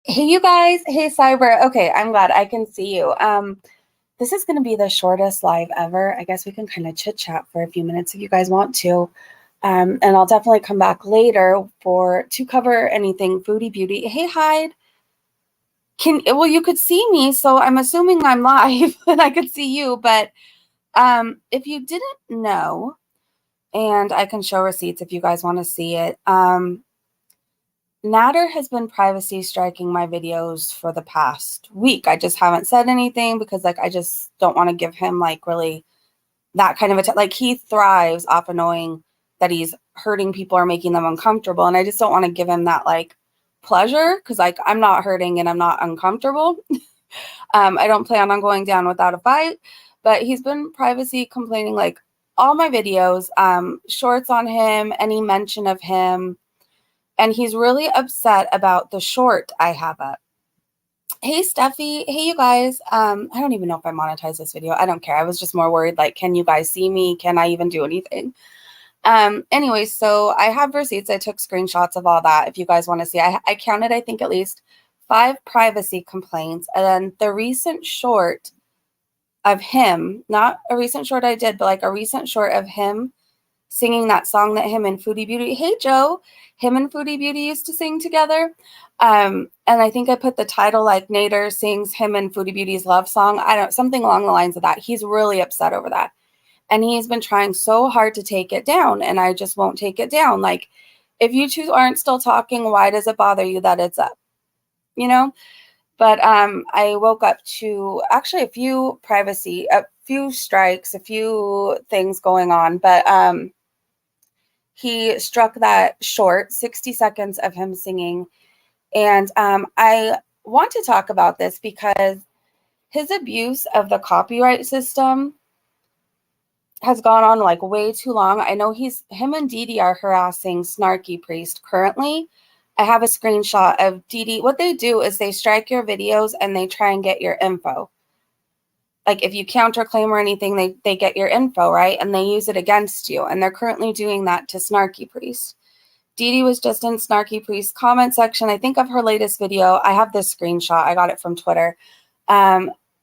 Hey, you guys. Hey, Cyber. Okay, I'm glad I can see you. This is going to be the shortest live ever. I guess we can kind of chit chat for a few minutes if you guys want to. And I'll definitely come back later to cover anything foodie beauty. Hey, Hyde. Well, you could see me, so I'm assuming I'm live and I could see you. But if you didn't know, and I can show receipts if you guys want to see it. Natter has been privacy striking my videos for the past week. I just haven't said anything because I just don't want to give him really that kind of he thrives off of knowing that he's hurting people or making them uncomfortable. And I just don't want to give him that pleasure because I'm not hurting and I'm not uncomfortable. I don't plan on going down without a fight, but he's been privacy complaining all my videos, shorts on him, any mention of him. And he's really upset about the short I have up. Hey, Steffi. Hey, you guys. I don't even know if I monetize this video. I don't care. I was just more worried, can you guys see me? Can I even do anything? Anyway, so I have receipts. I took screenshots of all that. If you guys want to see, I counted, I think, at least 5 privacy complaints. And then the recent short of him, not a recent short I did, but a recent short of him singing that song that him and Foodie Beauty, hey Joe, him and Foodie Beauty used to sing together. And I think I put the title Nader sings him and Foodie Beauty's love song. Something along the lines of that. He's really upset over that. And he's been trying so hard to take it down, and I just won't take it down. If you two aren't still talking, why does it bother you that it's up? You know? But I woke up to actually a few strikes, a few things going on. But he struck that short, 60 seconds of him singing. And I want to talk about this because his abuse of the copyright system has gone on way too long. I know him and Didi are harassing Snarky Priest currently. I have a screenshot of Didi. What they do is they strike your videos and they try and get your info. If you counterclaim or anything, they get your info, right? And they use it against you. And they're currently doing that to Snarky Priest. Didi was just in Snarky Priest's comment section, I think, of her latest video. I have this screenshot. I got it from Twitter.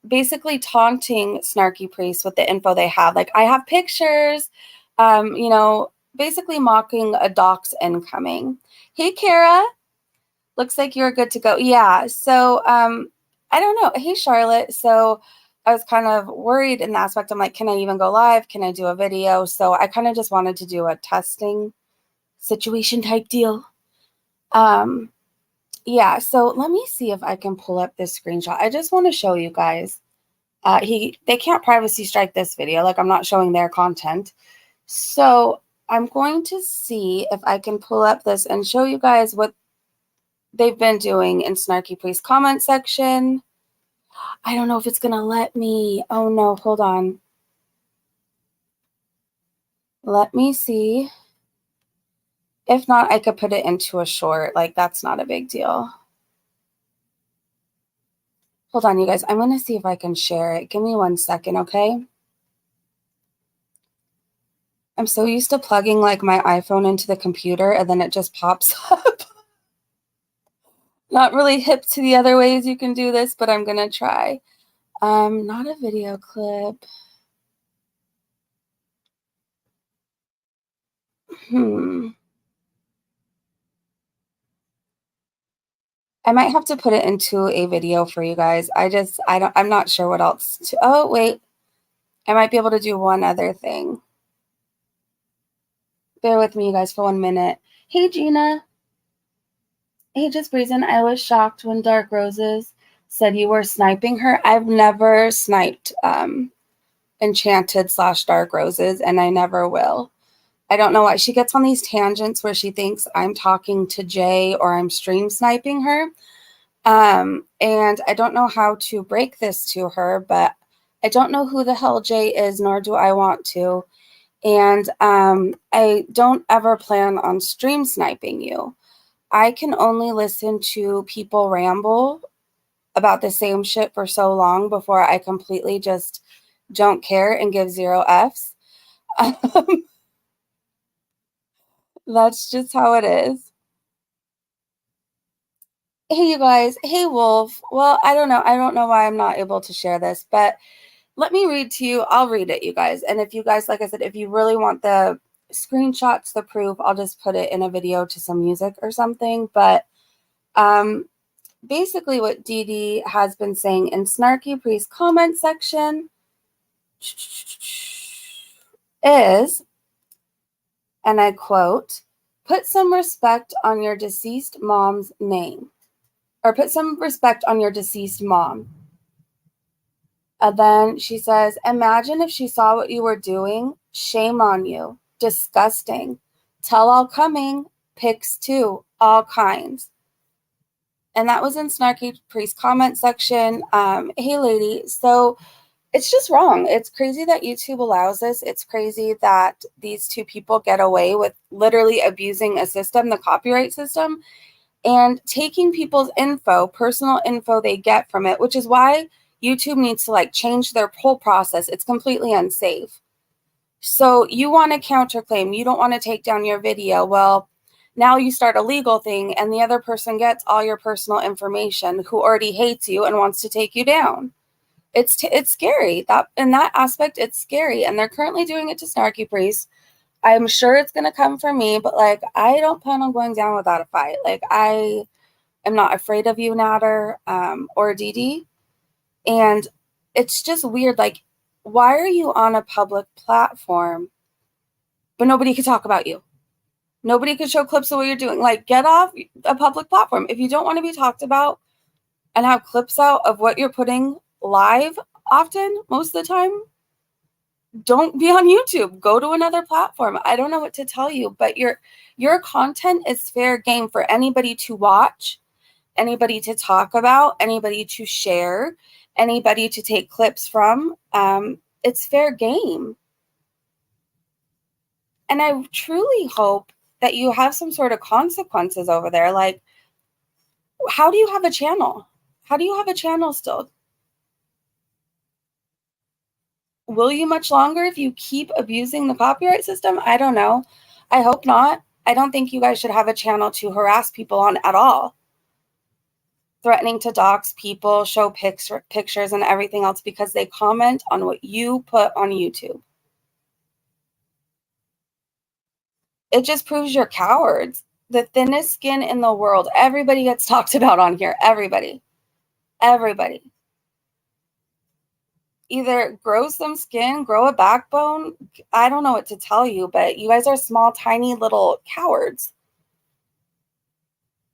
Basically taunting Snarky Priest with the info they have. I have pictures, basically mocking a dox incoming. Hey, Kara. Looks like you're good to go. Yeah. So, I don't know. Hey, Charlotte. So I was kind of worried in the aspect. I'm can I even go live? Can I do a video? So I kind of just wanted to do a testing situation type deal. Yeah. So let me see if I can pull up this screenshot. I just want to show you guys. They can't privacy strike this video. I'm not showing their content. So I'm going to see if I can pull up this and show you guys what they've been doing in Snarky Priest's comment section. I don't know if it's going to let me. Oh, no. Hold on. Let me see. If not, I could put it into a short. That's not a big deal. Hold on, you guys. I'm going to see if I can share it. Give me 1 second, okay? I'm so used to plugging my iPhone into the computer and then it just pops up. Not really hip to the other ways you can do this, but I'm going to try. Not a video clip. I might have to put it into a video for you guys. I'm not sure what else to, oh, wait. I might be able to do one other thing. Bear with me, you guys, for 1 minute. Hey, Gina. Hey, just Breezin'. I was shocked when Dark Roses said you were sniping her. I've never sniped Enchanted/Dark Roses, and I never will. I don't know why. She gets on these tangents where she thinks I'm talking to Jay or I'm stream sniping her. And I don't know how to break this to her, but I don't know who the hell Jay is, nor do I want to. And I don't ever plan on stream sniping you. I can only listen to people ramble about the same shit for so long before I completely just don't care and give 0 Fs. That's just how it is. Hey, you guys. Hey, Wolf. Well, I don't know. I don't know why I'm not able to share this, but let me read to you. I'll read it, you guys. And if you guys, like I said, if you really want the screenshots, the proof, I'll just put it in a video to some music or something. But basically what Dee Dee has been saying in Snarky Priest comment section is, and I quote, put some respect on your deceased mom's name, or put some respect on your deceased mom. And then she says, imagine if she saw what you were doing. Shame on you. Disgusting. Tell all coming. Pics too. All kinds. And that was in Snarky Priest comment section. Hey, lady. So it's just wrong. It's crazy that YouTube allows this. It's crazy that these two people get away with literally abusing a system, the copyright system, and taking people's info, personal info they get from it, which is why YouTube needs to like change their whole process. It's completely unsafe. So you want to counterclaim, you don't want to take down your video. Well, now you start a legal thing and the other person gets all your personal information who already hates you and wants to take you down. It's scary. That in that aspect, it's scary. And they're currently doing it to Snarky Priest. I'm sure it's going to come for me, but like, I don't plan on going down without a fight. Like, I am not afraid of you, Natter, or Dee Dee. And it's just weird. Like, why are you on a public platform, but nobody can talk about you? Nobody can show clips of what you're doing. Like, get off a public platform. If you don't want to be talked about and have clips out of what you're putting live often, most of the time, don't be on YouTube. Go to another platform. I don't know what to tell you, but your content is fair game for anybody to watch, anybody to talk about, anybody to share, anybody to take clips from. It's fair game. And I truly hope that you have some sort of consequences over there. Like, how do you have a channel? How do you have a channel still? Will you much longer if you keep abusing the copyright system? I don't know. I hope not. I don't think you guys should have a channel to harass people on at all. Threatening to dox people, show pictures and everything else because they comment on what you put on YouTube. It just proves you're cowards. The thinnest skin in the world. Everybody gets talked about on here. Everybody. Everybody. Either grow some skin, grow a backbone. I don't know what to tell you, but you guys are small, tiny little cowards.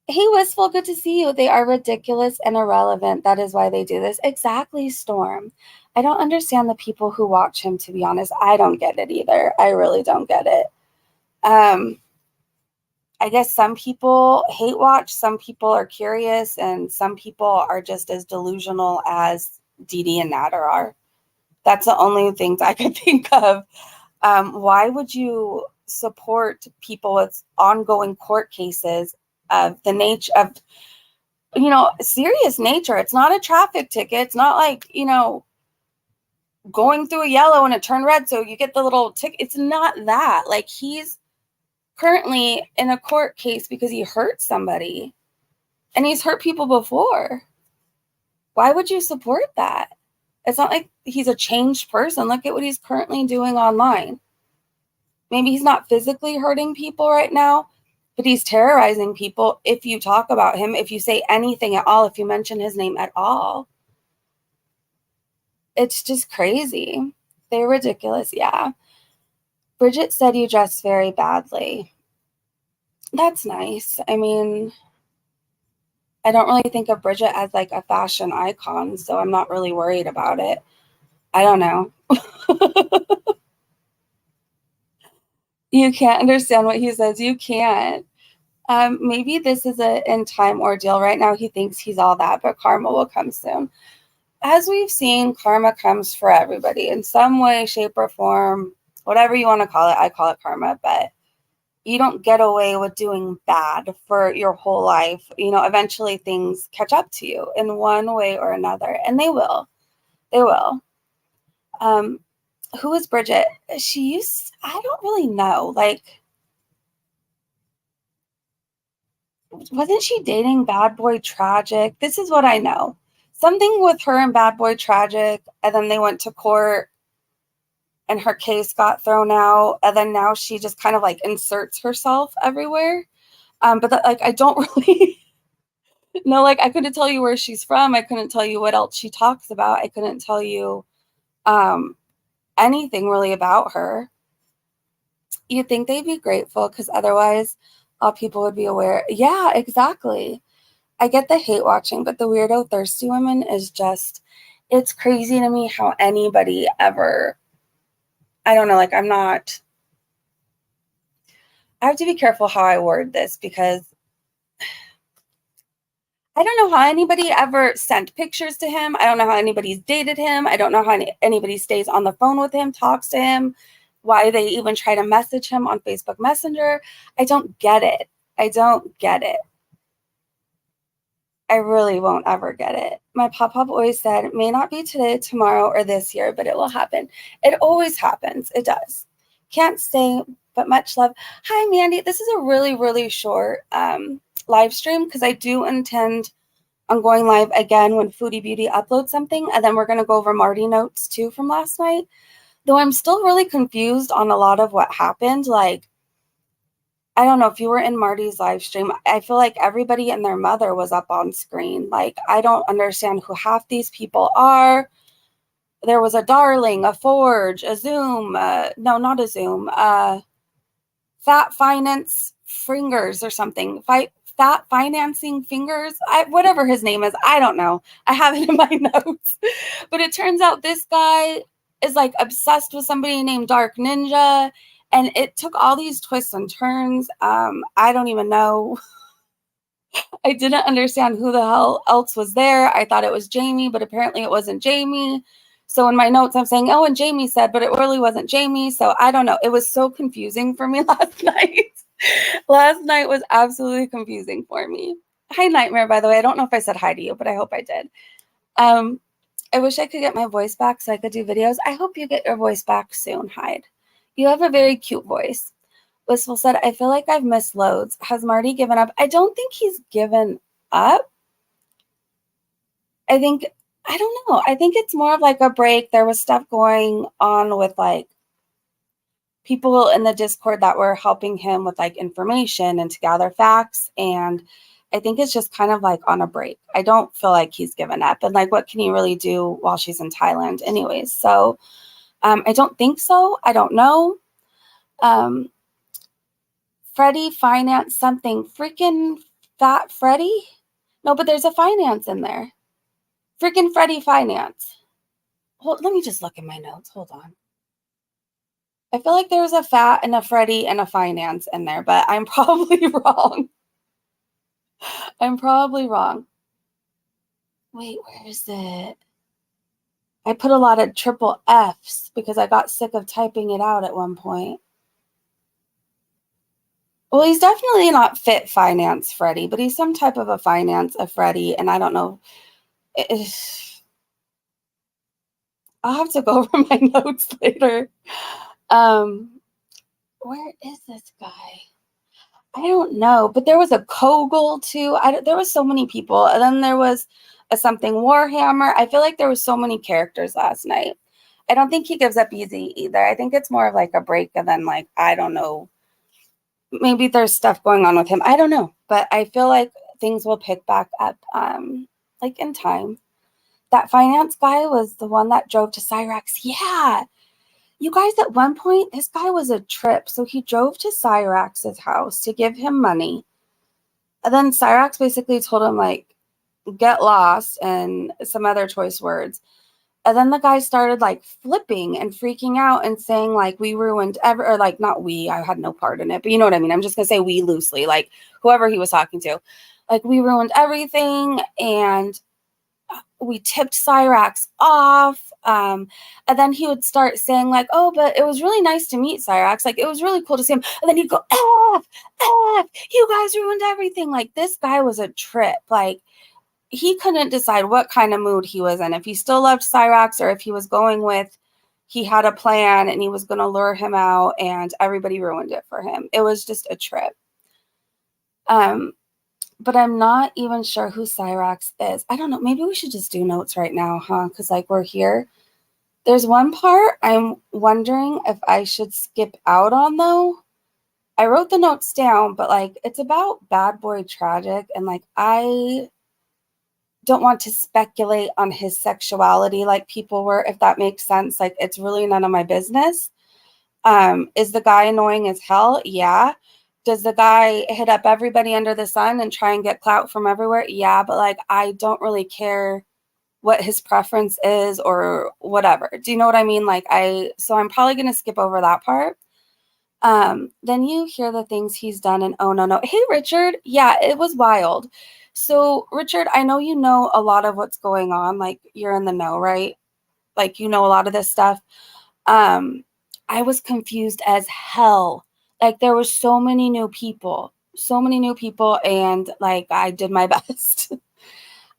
Hey, Wistful, good to see you. They are ridiculous and irrelevant. That is why they do this. Exactly, Storm. I don't understand the people who watch him, to be honest. I don't get it either. I really don't get it. I guess some people hate watch, some people are curious, and some people are just as delusional as Dee Dee and Natter are. That's the only things I could think of. Why would you support people with ongoing court cases of the nature of, serious nature? It's not a traffic ticket. It's not like, going through a yellow and it turned red, so you get the little ticket. It's not that. Like, he's currently in a court case because he hurt somebody, and he's hurt people before. Why would you support that? It's not like he's a changed person. Look at what he's currently doing online. Maybe he's not physically hurting people right now, but he's terrorizing people if you talk about him, if you say anything at all, if you mention his name at all. It's just crazy. They're ridiculous, yeah. Bridget said you dress very badly. That's nice. I mean, I don't really think of Bridget as like a fashion icon, so I'm not really worried about it. I don't know. You can't understand what he says. You can't. Maybe this is an in-time ordeal. Right now, he thinks he's all that, but karma will come soon. As we've seen, karma comes for everybody in some way, shape, or form. Whatever you want to call it, I call it karma, but you don't get away with doing bad for your whole life. Eventually things catch up to you in one way or another, and they will. They will. Who is Bridget? I don't really know. Like, wasn't she dating Bad Boy Tragic? This is what I know. Something with her and Bad Boy Tragic, and then they went to court and her case got thrown out, and then now she just kind of like inserts herself everywhere. But that, like, I don't really know. Like, I couldn't tell you where she's from. I couldn't tell you what else she talks about. I couldn't tell you um, anything really about her. You'd think they'd be grateful because otherwise, all people would be aware. Yeah, exactly. I get the hate watching, but the weirdo thirsty women is just, it's crazy to me how anybody ever, I don't know, like I have to be careful how I word this because I don't know how anybody ever sent pictures to him. I don't know how anybody's dated him. I don't know how anybody stays on the phone with him, talks to him, why they even try to message him on Facebook Messenger. I don't get it. I don't get it. I really won't ever get it. My pop-up always said, it may not be today, tomorrow, or this year, but it will happen. It always happens. It does. Can't say, but much love. Hi, Mandy. This is a really, really short live stream because I do intend on going live again when Foodie Beauty uploads something. And then we're going to go over Marty notes too from last night. Though I'm still really confused on a lot of what happened. Like, I don't know if you were in Marty's live stream. I feel like everybody and their mother was up on screen. Like, I don't understand who half these people are. There was a Darling, a Forge, a Zoom. No, not a Zoom. Fat Finance Fingers or something. Fat Financing Fingers. Whatever his name is. I don't know. I have it in my notes. But it turns out this guy is like obsessed with somebody named Dark Ninja. And it took all these twists and turns. I don't even know. I didn't understand who the hell else was there. I thought it was Jamie, but apparently it wasn't Jamie. So in my notes, I'm saying, oh, and Jamie said, but it really wasn't Jamie. So I don't know. It was so confusing for me last night. Last night was absolutely confusing for me. Hi, Nightmare, by the way. I don't know if I said hi to you, but I hope I did. I wish I could get my voice back so I could do videos. I hope you get your voice back soon, Hyde. You have a very cute voice. Wistful said, I feel like I've missed loads. Has Marty given up? I don't think he's given up. I don't know. I think it's more of like a break. There was stuff going on with like people in the Discord that were helping him with like information and to gather facts. And I think it's just kind of like on a break. I don't feel like he's given up. And like, what can he really do while she's in Thailand anyways? So I don't think so. I don't know. Freddie finance something. Freaking Fat Freddie? No, but there's a finance in there. Freaking Freddie finance. Let me just look in my notes. Hold on. I feel like there's a Fat and a Freddie and a finance in there, but I'm probably wrong. I'm probably wrong. Wait, where is it? I put a lot of triple Fs because I got sick of typing it out at one point. Well, he's definitely not Fit Finance Freddie, but he's some type of a finance of Freddie, and I don't know. I'll have to go over my notes later. Where is this guy? I don't know, but there was a Kogel too. There was so many people, and then there was a something Warhammer. I feel like there was so many characters last night. I don't think he gives up easy either. I think it's more of like a break, and then like I don't know. Maybe there's stuff going on with him. I don't know, but I feel like things will pick back up, like in time. That finance guy was the one that drove to Cyrax. Yeah. You guys, at one point, this guy was a trip. So he drove to Cyrax's house to give him money. And then Cyrax basically told him, like, get lost and some other choice words. And then the guy started, like, flipping and freaking out and saying, like, we ruined or, like, not we. I had no part in it. But you know what I mean? I'm just going to say we loosely. Like, whoever he was talking to. Like, we ruined everything. And we tipped Cyrax off. And then he would start saying like, oh, but it was really nice to meet Cyrax. Like, it was really cool to see him. And then he'd go, F, you guys ruined everything. Like, this guy was a trip. Like, he couldn't decide what kind of mood he was in. If he still loved Cyrax or if he was going with, he had a plan and he was going to lure him out and everybody ruined it for him. It was just a trip. but I'm not even sure who Cyrax is. I don't know. Maybe we should just do notes right now, huh? Because like we're here. There's one part I'm wondering if I should skip out on though. I wrote the notes down, but like it's about Bad Boy Tragic, and like I don't want to speculate on his sexuality like people were, if that makes sense. Like it's really none of my business. Is the guy annoying as hell? Yeah. Does the guy hit up everybody under the sun and try and get clout from everywhere? Yeah, but like I don't really care what his preference is or whatever. Do you know what I mean? So I'm probably gonna skip over that part. Then you hear the things he's done and oh no no. Hey Richard, yeah, it was wild. So Richard, I know you know a lot of what's going on, like you're in the know, right? Like you know a lot of this stuff. Um, I was confused as hell. Like there were so many new people, and like I did my best.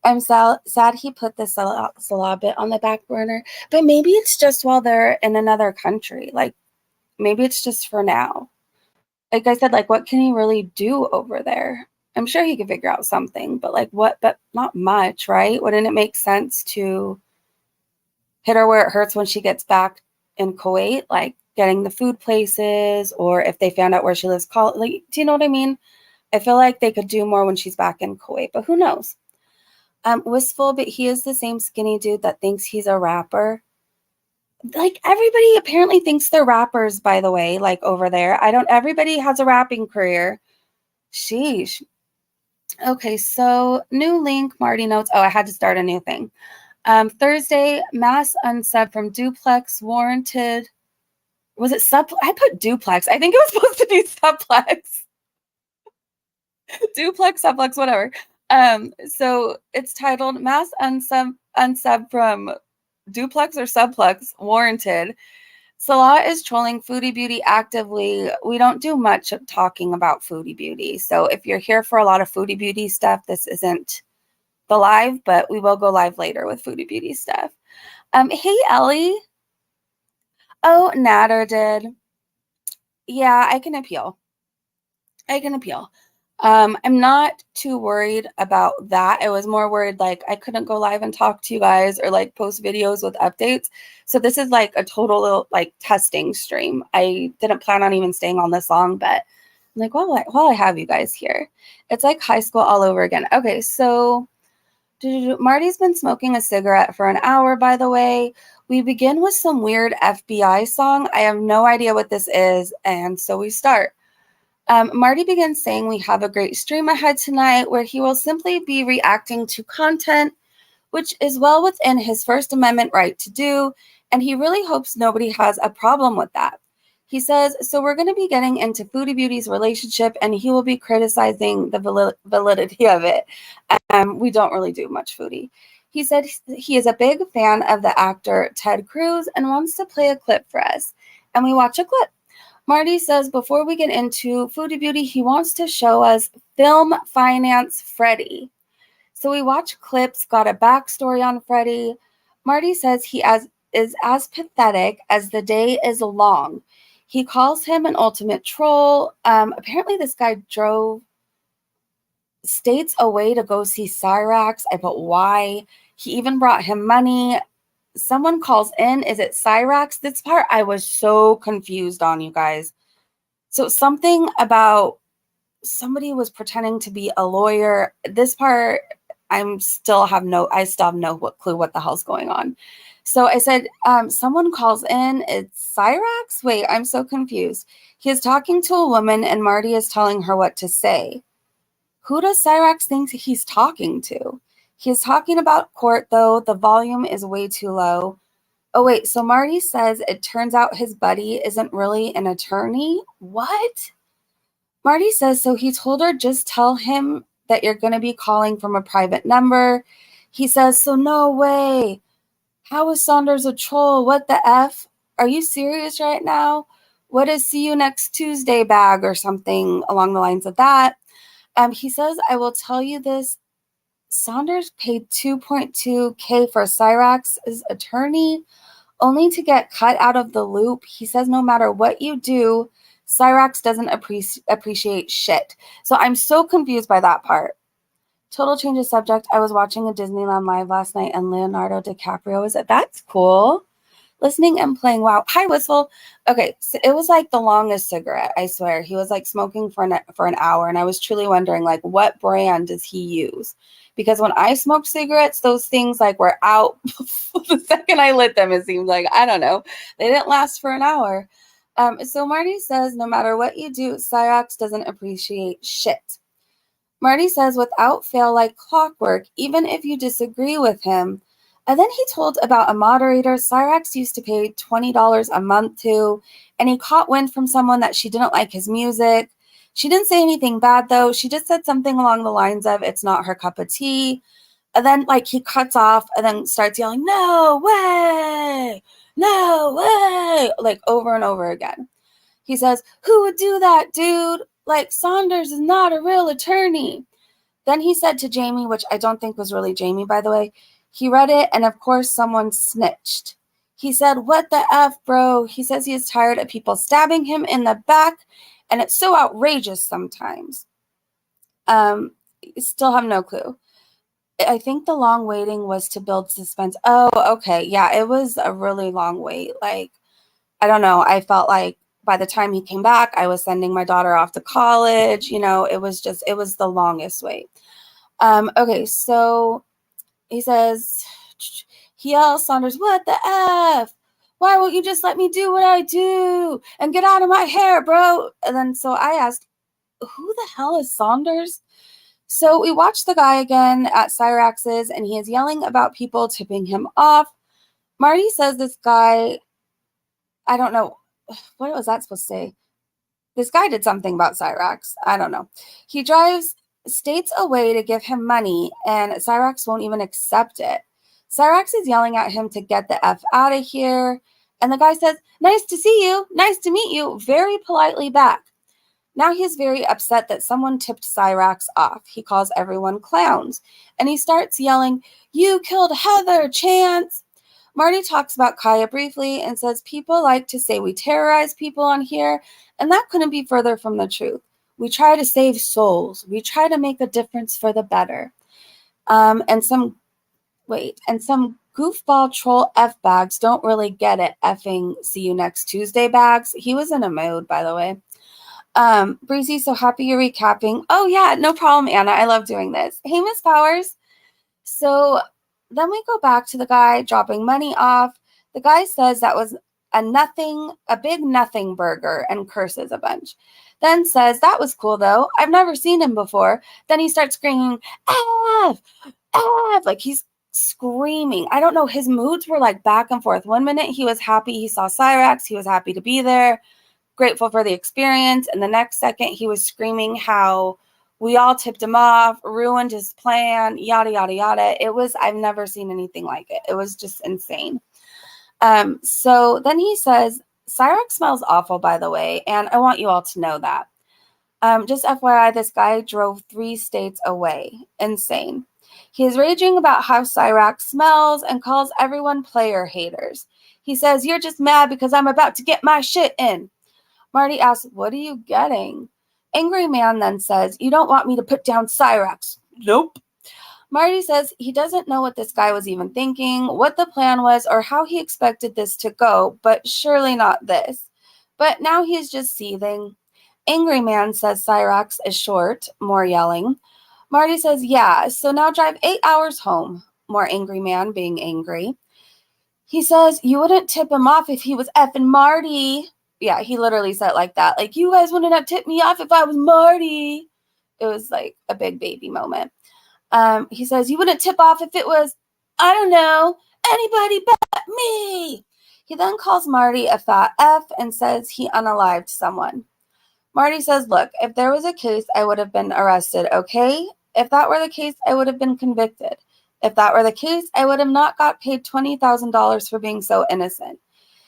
I'm sad he put the Salah bit on the back burner, but maybe it's just while they're in another country. Like maybe it's just for now. Like I said, like what can he really do over there? I'm sure he could figure out something, but like what? But not much, right? Wouldn't it make sense to hit her where it hurts when she gets back in Kuwait, like getting the food places, or if they found out where she lives, call like, do you know what I mean? I feel like they could do more when she's back in Kuwait, but who knows? Wistful, but he is the same skinny dude that thinks he's a rapper. Like everybody apparently thinks they're rappers, by the way, like over there. Everybody has a rapping career. Sheesh. Okay, so new link, Marty notes. Oh, I had to start a new thing. Thursday, mass unsub from Duplex warranted. Was it sub? I put duplex. I think it was supposed to be suplex. Duplex, suplex, whatever. So it's titled mass unsub from Duplex or Subplex warranted. Salah is trolling Foodie Beauty actively. We don't do much talking about Foodie Beauty. So if you're here for a lot of Foodie Beauty stuff, this isn't the live, but we will go live later with Foodie Beauty stuff. Hey Ellie. Oh, Natter did. Yeah, I can appeal. I can appeal. I'm not too worried about that. I was more worried like I couldn't go live and talk to you guys or like post videos with updates. So this is like a total like testing stream. I didn't plan on even staying on this long, but I'm like, well, while I have you guys here, it's like high school all over again. Okay, so Marty's been smoking a cigarette for an hour, by the way. We begin with some weird FBI song. I have no idea what this is, and so we start. Marty begins saying we have a great stream ahead tonight where he will simply be reacting to content, which is well within his First Amendment right to do, and he really hopes nobody has a problem with that. He says, so we're going to be getting into Foodie Beauty's relationship, and he will be criticizing the validity of it. We don't really do much Foodie. He said he is a big fan of the actor Ted Cruz and wants to play a clip for us, and we watch a clip. Marty says before we get into Foodie Beauty, he wants to show us Film Finance Freddy. So we watch clips, got a backstory on Freddy. Marty says he is as pathetic as the day is long. He calls him an ultimate troll. Apparently this guy drove states away to go see Cyrax. I put why. He even brought him money. Someone calls in. Is it Cyrax? This part I was so confused on, you guys. So something about somebody was pretending to be a lawyer. This part I still have no clue what the hell's going on. So I said, someone calls in. It's Cyrax? Wait, I'm so confused. He is talking to a woman and Marty is telling her what to say. Who does Cyrax think he's talking to? He is talking about court, though. The volume is way too low. Oh, wait. So Marty says it turns out his buddy isn't really an attorney. What? Marty says, so he told her, just tell him that you're going to be calling from a private number. He says, so no way. How is Saunders a troll? What the F? Are you serious right now? What is see you next Tuesday bag or something along the lines of that? He says, I will tell you this. Saunders paid $2.2K for Cyrax's attorney only to get cut out of the loop. He says, no matter what you do, Cyrax doesn't appreciate shit. So I'm so confused by that part. Total change of subject. I was watching a Disneyland live last night and Leonardo DiCaprio was it. That's cool. Listening and playing. Wow. Hi, Whistle. Okay, so it was like the longest cigarette, I swear. He was like smoking for an hour, and I was truly wondering, like, what brand does he use? Because when I smoked cigarettes, those things like were out the second I lit them. It seemed like, I don't know, they didn't last for an hour. So Marty says, no matter what you do, Cyrax doesn't appreciate shit. Marty says, without fail, like clockwork, even if you disagree with him. And then he told about a moderator Cyrax used to pay $20 a month to, and he caught wind from someone that she didn't like his music. She didn't say anything bad, though. She just said something along the lines of, it's not her cup of tea. And then, like, he cuts off and then starts yelling, no way, no way, like over and over again. He says, who would do that, dude? Like, Saunders is not a real attorney. Then he said to Jamie, which I don't think was really Jamie, by the way, he read it, and of course someone snitched. He said, what the F, bro? He says he is tired of people stabbing him in the back, and it's so outrageous sometimes. Still have no clue. I think the long waiting was to build suspense. Oh, okay. Yeah, it was a really long wait. Like, I don't know. I felt like by the time he came back, I was sending my daughter off to college. You know, it was the longest wait. Okay, so he says, he yells, Saunders, what the F? Why won't you just let me do what I do and get out of my hair, bro? And then so I asked, who the hell is Saunders? So we watched the guy again at Cyrax's, and he is yelling about people tipping him off. Marty says this guy, I don't know, what was that supposed to say? This guy did something about Cyrax. I don't know. He drives states away to give him money, and Cyrax won't even accept it. Cyrax is yelling at him to get the F out of here, and the guy says, nice to see you, nice to meet you, very politely back. Now he's very upset that someone tipped Cyrax off. He calls everyone clowns, and he starts yelling, you killed Heather, Chance. Marty talks about Kaya briefly and says people like to say we terrorize people on here, and that couldn't be further from the truth. We try to save souls. We try to make a difference for the better. And some goofball troll F bags don't really get it. Effing see you next Tuesday bags. He was in a mood, by the way. Breezy, so happy you're recapping. Oh yeah, no problem, Anna. I love doing this. Hey, Miss Powers. So then we go back to the guy dropping money off. The guy says that was a big nothing burger, and curses a bunch. Then says, that was cool though. I've never seen him before. Then he starts screaming, F, F, like he's screaming. I don't know. His moods were like back and forth. One minute he was happy he saw Cyrax. He was happy to be there, grateful for the experience. And the next second he was screaming how we all tipped him off, ruined his plan, yada, yada, yada. I've never seen anything like it. It was just insane. So then he says, Cyrax smells awful, by the way, and I want you all to know that. Just FYI, this guy drove 3 states away. Insane. He is raging about how Cyrax smells and calls everyone player haters. He says, you're just mad because I'm about to get my shit in. Marty asks, what are you getting? Angry Man then says, you don't want me to put down Cyrax. Nope. Marty says he doesn't know what this guy was even thinking, what the plan was, or how he expected this to go, but surely not this. But now he's just seething. Angry Man says Cyrax is short, more yelling. Marty says, yeah, so now drive 8 hours home. More Angry Man being angry. He says, you wouldn't tip him off if he was effing Marty. Yeah, he literally said it like that. Like, you guys wouldn't have tipped me off if I was Marty. It was like a big baby moment. He says, you wouldn't tip off if it was, I don't know, anybody but me. He then calls Marty a fat F and says he unalived someone. Marty says, look, if there was a case, I would have been arrested, okay? If that were the case, I would have been convicted. If that were the case, I would have not got paid $20,000 for being so innocent.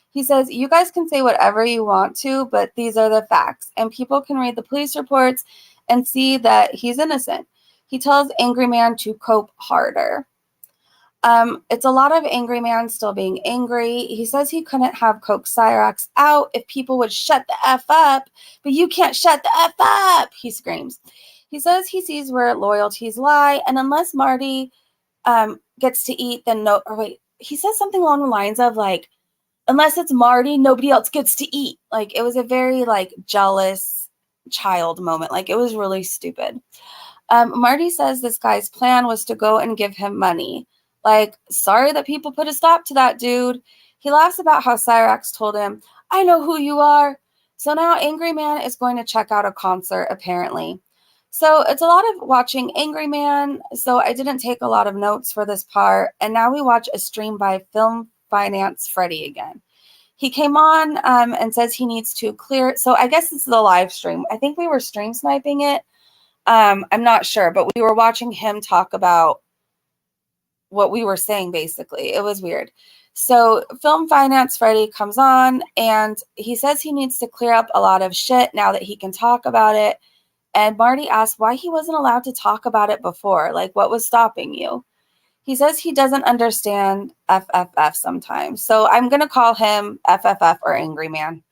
He says, you guys can say whatever you want to, but these are the facts. And people can read the police reports and see that he's innocent. He tells Angry Man to cope harder. It's a lot of Angry Man still being angry. He says he couldn't have Coke Cyrax out if people would shut the F up, but you can't shut the F up, he screams. He says he sees where loyalties lie, and unless Marty gets to eat, then no, or wait, he says something along the lines of like, unless it's Marty, nobody else gets to eat. Like, it was a very like jealous child moment. Like, it was really stupid. Marty says this guy's plan was to go and give him money. Like, sorry that people put a stop to that, dude. He laughs about how Cyrax told him, I know who you are. So now Angry Man is going to check out a concert, apparently. So it's a lot of watching Angry Man. So I didn't take a lot of notes for this part. And now we watch a stream by Film Finance Freddy again. He came on and says he needs to clear. So I guess this is a live stream. I think we were stream sniping it. I'm not sure, but we were watching him talk about what we were saying, basically. It was weird. So Film Finance Freddy comes on, and he says he needs to clear up a lot of shit now that he can talk about it. And Marty asks why he wasn't allowed to talk about it before. Like, what was stopping you? He says he doesn't understand FFF sometimes. So I'm going to call him FFF or Angry Man.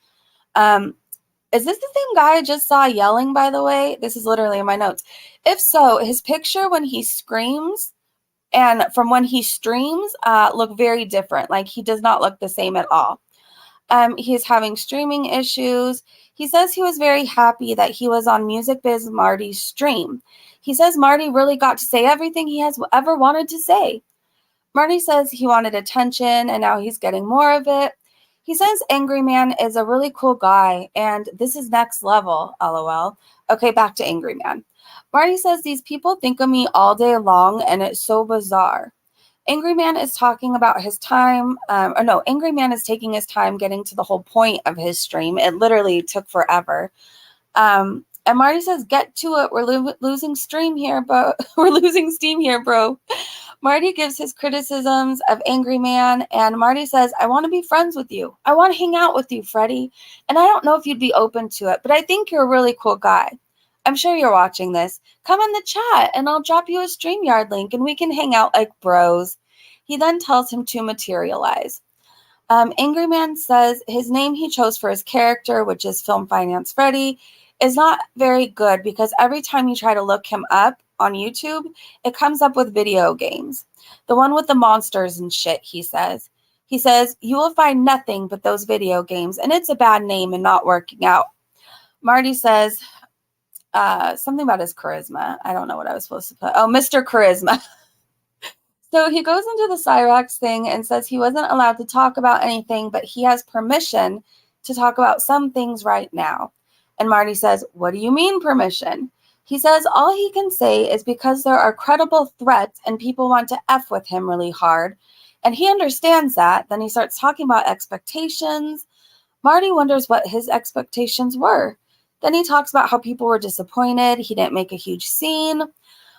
Is this the same guy I just saw yelling, by the way? This is literally in my notes. If so, his picture when he screams and from when he streams look very different. Like, he does not look the same at all. He's having streaming issues. He says he was very happy that he was on Music Biz Marty's stream. He says Marty really got to say everything he has ever wanted to say. Marty says he wanted attention, and now he's getting more of it. He says Angry Man is a really cool guy, and this is next level, lol. Okay, back to Angry Man. Marty says these people think of me all day long, and it's so bizarre. Angry Man is talking about his time, Angry Man is taking his time getting to the whole point of his stream. It literally took forever. And Marty says, get to it. We're losing steam here, bro. We're losing steam here, bro. Marty gives his criticisms of Angry Man, and Marty says, I want to be friends with you. I want to hang out with you, Freddy. And I don't know if you'd be open to it, but I think you're a really cool guy. I'm sure you're watching this. Come in the chat, and I'll drop you a StreamYard link, and we can hang out like bros. He then tells him to materialize. Angry Man says his name he chose for his character, which is Film Finance Freddy, is not very good because every time you try to look him up on YouTube, it comes up with video games. The one with the monsters and shit, he says. He says, you will find nothing but those video games, and it's a bad name and not working out. Marty says something about his charisma. I don't know what I was supposed to put. Oh, Mr. Charisma. So he goes into the Cyrax thing and says he wasn't allowed to talk about anything, but he has permission to talk about some things right now. And Marty says, what do you mean permission? He says all he can say is because there are credible threats and people want to F with him really hard. And he understands that. Then he starts talking about expectations. Marty wonders what his expectations were. Then he talks about how people were disappointed. He didn't make a huge scene.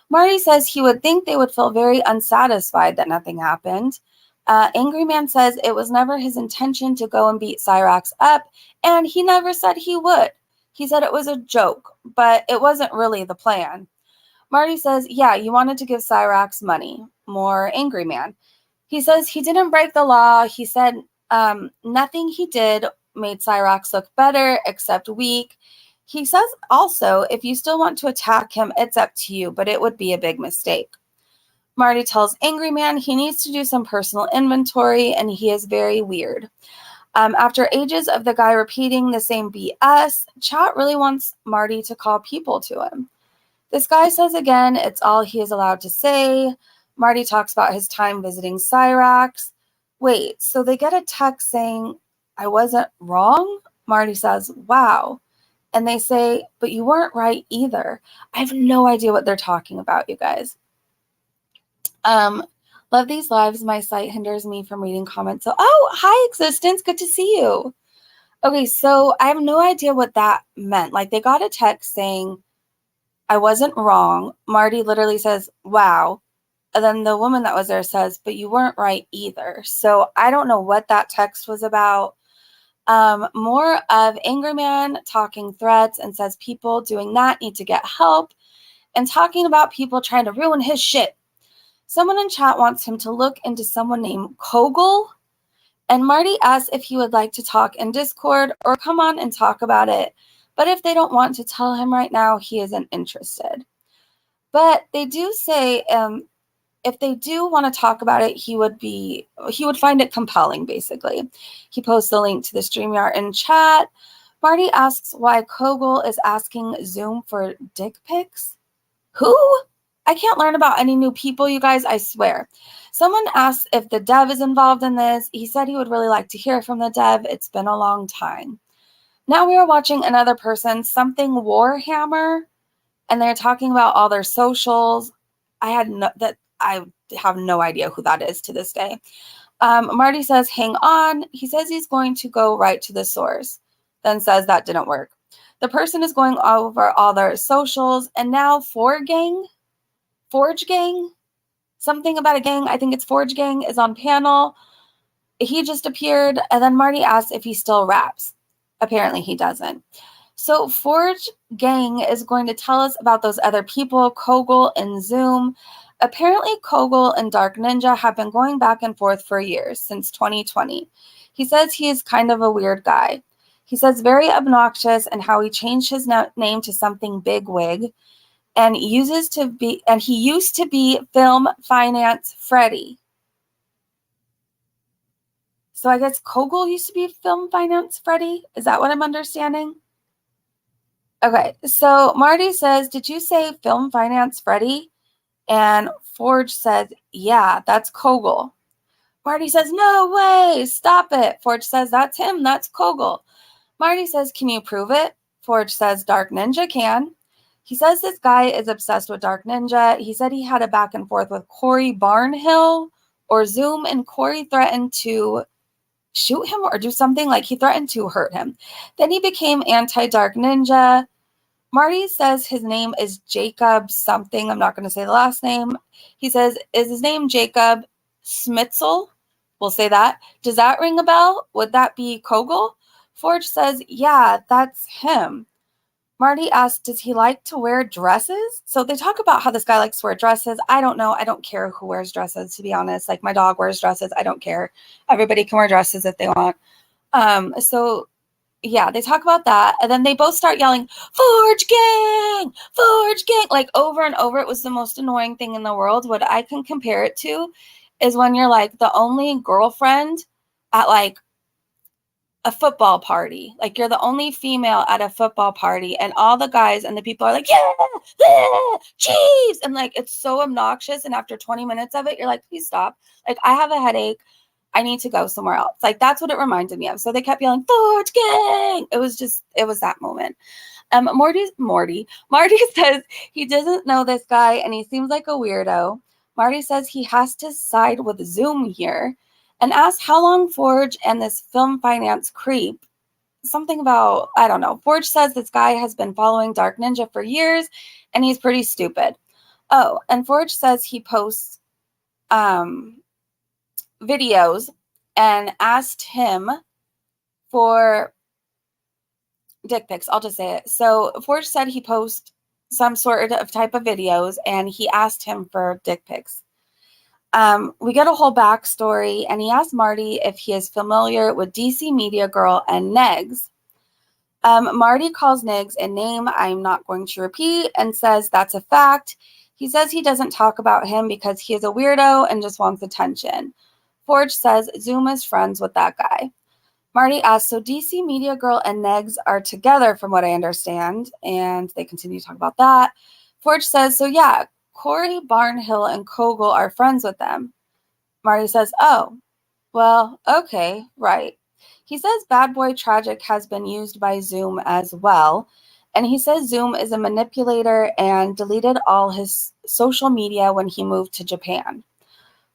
Marty says he would think they would feel very unsatisfied that nothing happened. Angry Man says it was never his intention to go and beat Cyrax up, and he never said he would. He said it was a joke, but it wasn't really the plan. Marty says, yeah, you wanted to give Cyrax money. More Angry Man. He says he didn't break the law. He said nothing he did made Cyrax look better except weak. He says also, if you still want to attack him, it's up to you, but it would be a big mistake. Marty tells Angry Man he needs to do some personal inventory, and he is very weird. After ages of the guy repeating the same BS, chat really wants Marty to call people to him. This guy says again, it's all he is allowed to say. Marty talks about his time visiting Cyrax. Wait, so they get a text saying, I wasn't wrong? Marty says, wow. And they say, but you weren't right either. I have no idea what they're talking about, you guys. Love these lives. My site hinders me from reading comments. So, oh, hi, Existence. Good to see you. Okay, so I have no idea what that meant. Like, they got a text saying, I wasn't wrong. Marty literally says, wow. And then the woman that was there says, but you weren't right either. So I don't know what that text was about. More of Angry Man talking threats and says people doing that need to get help and talking about people trying to ruin his shit. Someone in chat wants him to look into someone named Kogel, and Marty asks if he would like to talk in Discord or come on and talk about it. But if they don't want to tell him right now, he isn't interested. But they do say if they do want to talk about it, he would find it compelling, basically. He posts the link to the StreamYard in chat. Marty asks why Kogel is asking Zoom for dick pics. Who? I can't learn about any new people, you guys, I swear. Someone asked if the dev is involved in this. He said he would really like to hear from the dev. It's been a long time. Now we are watching another person, something Warhammer, and they're talking about all their socials. I have no idea who that is to this day. Marty says, hang on. He says he's going to go right to the source, then says that didn't work. The person is going over all their socials, and now Forge Gang, something about a gang, I think it's Forge Gang, is on panel. He just appeared, and then Marty asks if he still raps. Apparently he doesn't. So Forge Gang is going to tell us about those other people, Kogel and Zoom. Apparently Kogel and Dark Ninja have been going back and forth for years, since 2020. He says he is kind of a weird guy. He says very obnoxious and how he changed his name to something bigwig, and he used to be Film Finance Freddy. So I guess Kogel used to be Film Finance Freddy? Is that what I'm understanding? Okay, so Marty says, did you say Film Finance Freddy? And Forge says, yeah, that's Kogel. Marty says, no way, stop it. Forge says, that's him, that's Kogel. Marty says, can you prove it? Forge says, Dark Ninja can. He says this guy is obsessed with Dark Ninja. He said he had a back and forth with Corey Barnhill or Zoom, and Corey threatened to shoot him or do something, like he threatened to hurt him. Then he became anti-Dark Ninja. Marty says his name is Jacob something. I'm not going to say the last name. He says, is his name Jacob Smitzel? We'll say that. Does that ring a bell? Would that be Kogel? Forge says, yeah, that's him. Marty asks, does he like to wear dresses? So they talk about how this guy likes to wear dresses. I don't know. I don't care who wears dresses, to be honest. Like, my dog wears dresses. I don't care. Everybody can wear dresses if they want. So yeah, they talk about that. And then they both start yelling, Forge Gang, like over and over. It was the most annoying thing in the world. What I can compare it to is when you're like the only girlfriend at like a football party. Like, you're the only female at a football party, and all the guys and the people are like, yeah, Chiefs. And like, it's so obnoxious. And after 20 minutes of it, you're like, please stop. Like, I have a headache. I need to go somewhere else. Like, that's what it reminded me of. So they kept yelling, Forge Gang. It was that moment. Marty says he doesn't know this guy and he seems like a weirdo. Marty says he has to side with Zoom here, and asks how long Forge and this film finance creep, something about, I don't know. Forge says this guy has been following Dark Ninja for years and he's pretty stupid. Oh, and Forge says he posts videos and asked him for dick pics. I'll just say it. So Forge said he posts some sort of type of videos and he asked him for dick pics. We get a whole backstory, and he asked Marty if he is familiar with DC Media Girl and Negs. Marty calls Negs a name I'm not going to repeat and says that's a fact. He says he doesn't talk about him because he is a weirdo and just wants attention. Forge says Zoom is friends with that guy. Marty asks, so DC Media Girl and Negs are together from what I understand, and they continue to talk about that. Forge says, so yeah, Corey Barnhill and Kogel are friends with them. Marty says, oh, well, okay, right. He says Bad Boy Tragic has been used by Zoom as well. And he says Zoom is a manipulator and deleted all his social media when he moved to Japan.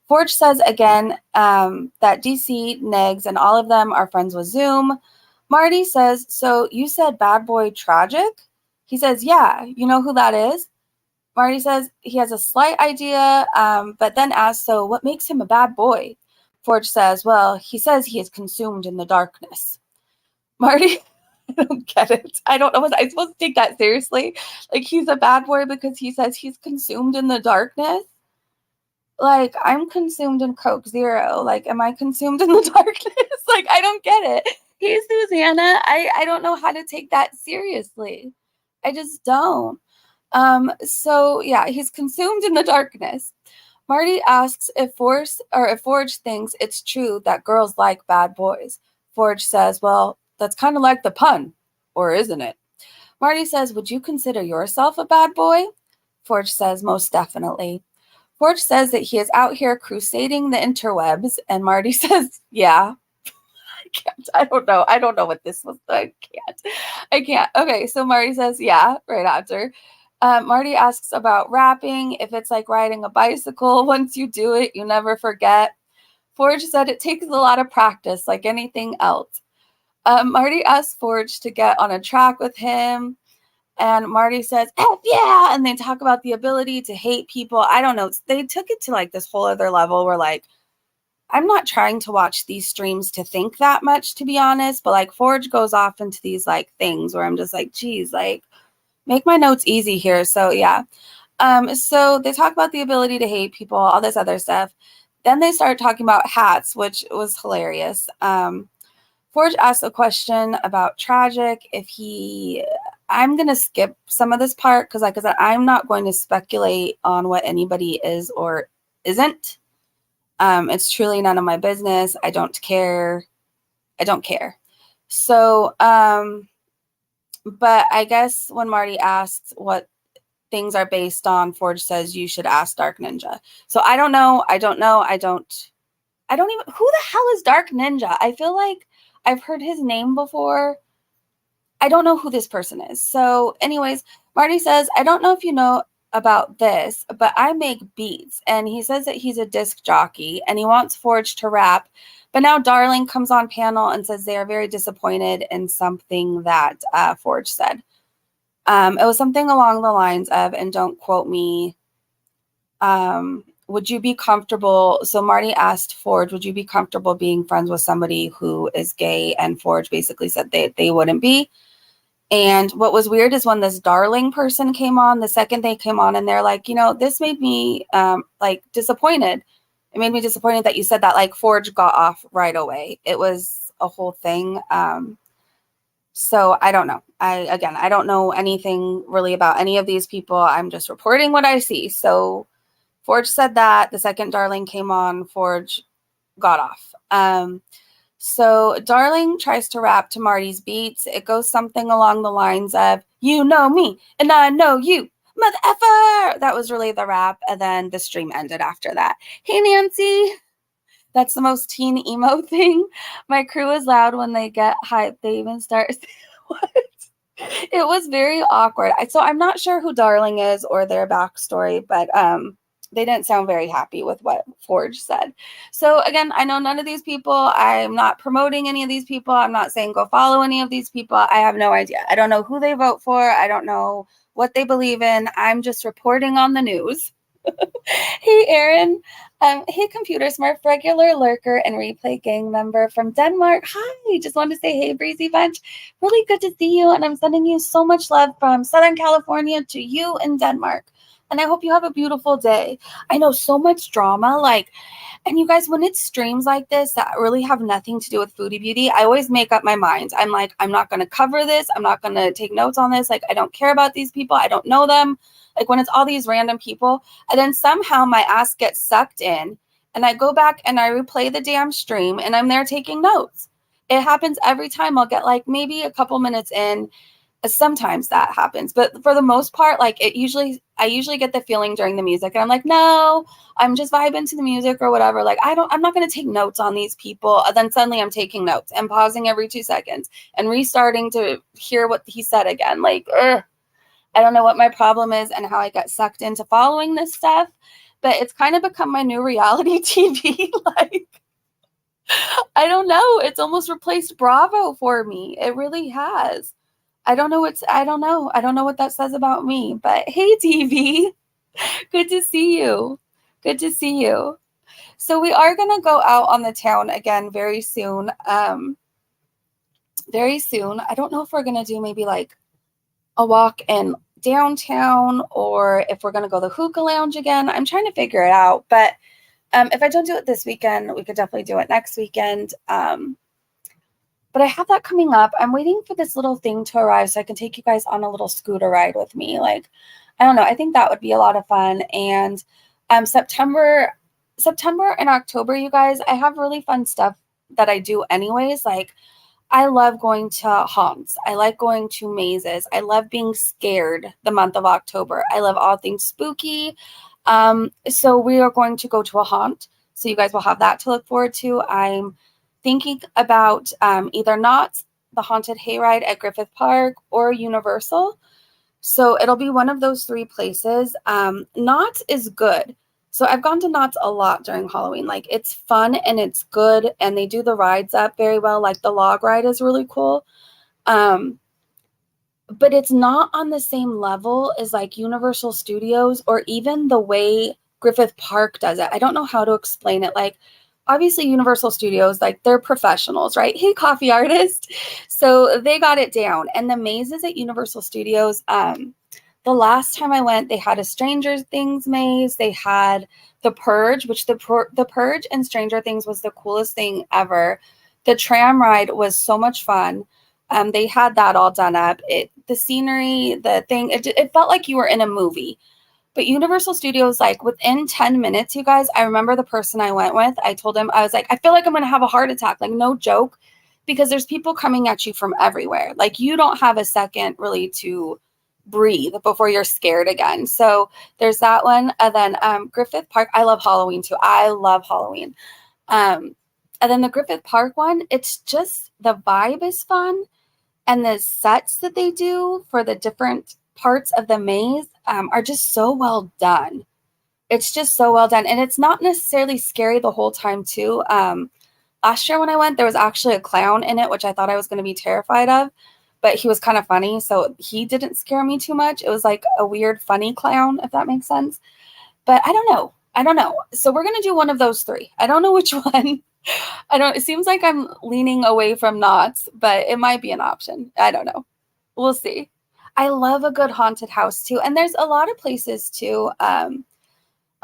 Forge says again that DC, Negs, and all of them are friends with Zoom. Marty says, so you said Bad Boy Tragic? He says, yeah, you know who that is? Marty says he has a slight idea, but then asks, so what makes him a bad boy? Forge says, well, he says he is consumed in the darkness. Marty, I don't get it. I don't know. Was I supposed to take that seriously? Like, he's a bad boy because he says he's consumed in the darkness? Like, I'm consumed in Coke Zero. Like, am I consumed in the darkness? Like, I don't get it. Hey, Susanna, I don't know how to take that seriously. I just don't. So yeah, he's consumed in the darkness. Marty asks if Forge thinks it's true that girls like bad boys. Forge says, well, that's kind of like the pun, or isn't it? Marty says, would you consider yourself a bad boy? Forge says, most definitely. Forge says that he is out here crusading the interwebs, and Marty says, yeah. I can't. I don't know. I don't know what this was. I can't. Okay, so Marty says, yeah, right after. Marty asks about rapping, if it's like riding a bicycle. Once you do it, you never forget. Forge said it takes a lot of practice, like anything else. Marty asks Forge to get on a track with him. And Marty says, F yeah. And they talk about the ability to hate people. I don't know. They took it to like this whole other level where like, I'm not trying to watch these streams to think that much, to be honest. But like Forge goes off into these like things where I'm just like, geez, like make my notes easy here. So yeah. So they talk about the ability to hate people, all this other stuff. Then they start talking about hats, which was hilarious. Forge asked a question about Tragic. I'm going to skip some of this part because, like I said, I'm not going to speculate on what anybody is or isn't. It's truly none of my business. I don't care. So, but I guess when Marty asks what things are based on, Forge says you should ask Dark Ninja. So I don't know. I don't even, who the hell is Dark Ninja? I feel like I've heard his name before. I don't know who this person is. So anyways, Marty says, I don't know if you know about this, but I make beats. And he says that he's a disc jockey and he wants Forge to rap. But now Darling comes on panel and says they are very disappointed in something that Forge said. It was something along the lines of, and don't quote me, would you be comfortable? So Marty asked Forge, would you be comfortable being friends with somebody who is gay? And Forge basically said they wouldn't be. And what was weird is when this Darling person came on, the second they came on and they're like, this made me like disappointed. It made me disappointed that you said that. Like Forge got off right away. It was a whole thing. So I don't know. I don't know anything really about any of these people. I'm just reporting what I see. So Forge said that. The second Darling came on, Forge got off. So Darling tries to rap to Marty's beats. It goes something along the lines of, you know me and I know you, mother effer. That was really the rap. And then the stream ended after that. Hey, Nancy. That's the most teen emo thing. My crew is loud when they get hyped. They even start. What? It was very awkward. So I'm not sure who Darling is or their backstory, but they didn't sound very happy with what Forge said. So again, I know none of these people. I'm not promoting any of these people. I'm not saying go follow any of these people. I have no idea. I don't know who they vote for. I don't know what they believe in. I'm just reporting on the news. Hey, Aaron. Hey, Computer Smurf, regular lurker and replay gang member from Denmark. Hi, just wanted to say, hey, Breezy Bunch. Really good to see you, and I'm sending you so much love from Southern California to you in Denmark. And I hope you have a beautiful day. I know so much drama, and you guys, when it's streams like this that really have nothing to do with Foodie Beauty, I always make up my mind. I'm like, I'm not going to cover this. I'm not going to take notes on this. Like, I don't care about these people. I don't know them. Like when it's all these random people, and then somehow my ass gets sucked in and I go back and I replay the damn stream and I'm there taking notes. It happens every time. I'll get like maybe a couple minutes in. Sometimes that happens, but for the most part, like I usually get the feeling during the music and I'm like, no, I'm just vibing to the music or whatever. Like I'm not going to take notes on these people. And then suddenly I'm taking notes and pausing every 2 seconds and restarting to hear what he said again. Like, ugh. I don't know what my problem is and how I got sucked into following this stuff, but it's kind of become my new reality TV. Like, I don't know. It's almost replaced Bravo for me. It really has. I don't know what that says about me, but hey, TV, good to see you. Good to see you. So we are going to go out on the town again very soon. Very soon. I don't know if we're going to do maybe like a walk in downtown or if we're going to go to the hookah lounge again. I'm trying to figure it out, but if I don't do it this weekend, we could definitely do it next weekend. But I have that coming up. I'm waiting for this little thing to arrive so I can take you guys on a little scooter ride with me. Like, I don't know. I think that would be a lot of fun. And September and October, you guys, I have really fun stuff that I do anyways. Like I love going to haunts. I like going to mazes. I love being scared the month of October. I love all things spooky. So we are going to go to a haunt. So you guys will have that to look forward to. I'm thinking about either Knott's, the Haunted Hayride at Griffith Park, or Universal. So it'll be one of those three places. Knott's is good. So I've gone to Knott's a lot during Halloween. Like it's fun and it's good, and they do the rides up very well. Like the log ride is really cool. But it's not on the same level as like Universal Studios or even the way Griffith Park does it. I don't know how to explain it. Like obviously Universal Studios, like they're professionals, right? Hey, coffee artist. So they got it down. And the mazes at Universal Studios, the last time I went, they had a Stranger Things maze. They had the Purge, which the Purge and Stranger Things was the coolest thing ever. The tram ride was so much fun. They had that all done up. The scenery, the thing, it felt like you were in a movie. But Universal Studios, like within 10 minutes, you guys, I remember the person I went with, I told him, I was like, I feel like I'm going to have a heart attack. Like, no joke, because there's people coming at you from everywhere. Like, you don't have a second really to breathe before you're scared again. So there's that one. And then Griffith Park, I love Halloween too. I love Halloween. And then the Griffith Park one, it's just the vibe is fun. And the sets that they do for the different parts of the maze are just so well done. It's just so well done. And it's not necessarily scary the whole time too. Last year when I went, there was actually a clown in it, which I thought I was going to be terrified of, but he was kind of funny. So he didn't scare me too much. It was like a weird, funny clown, if that makes sense. But I don't know. So we're going to do one of those three. I don't know which one. It seems like I'm leaning away from Knott's, but it might be an option. I don't know. We'll see. I love a good haunted house too. And there's a lot of places too. A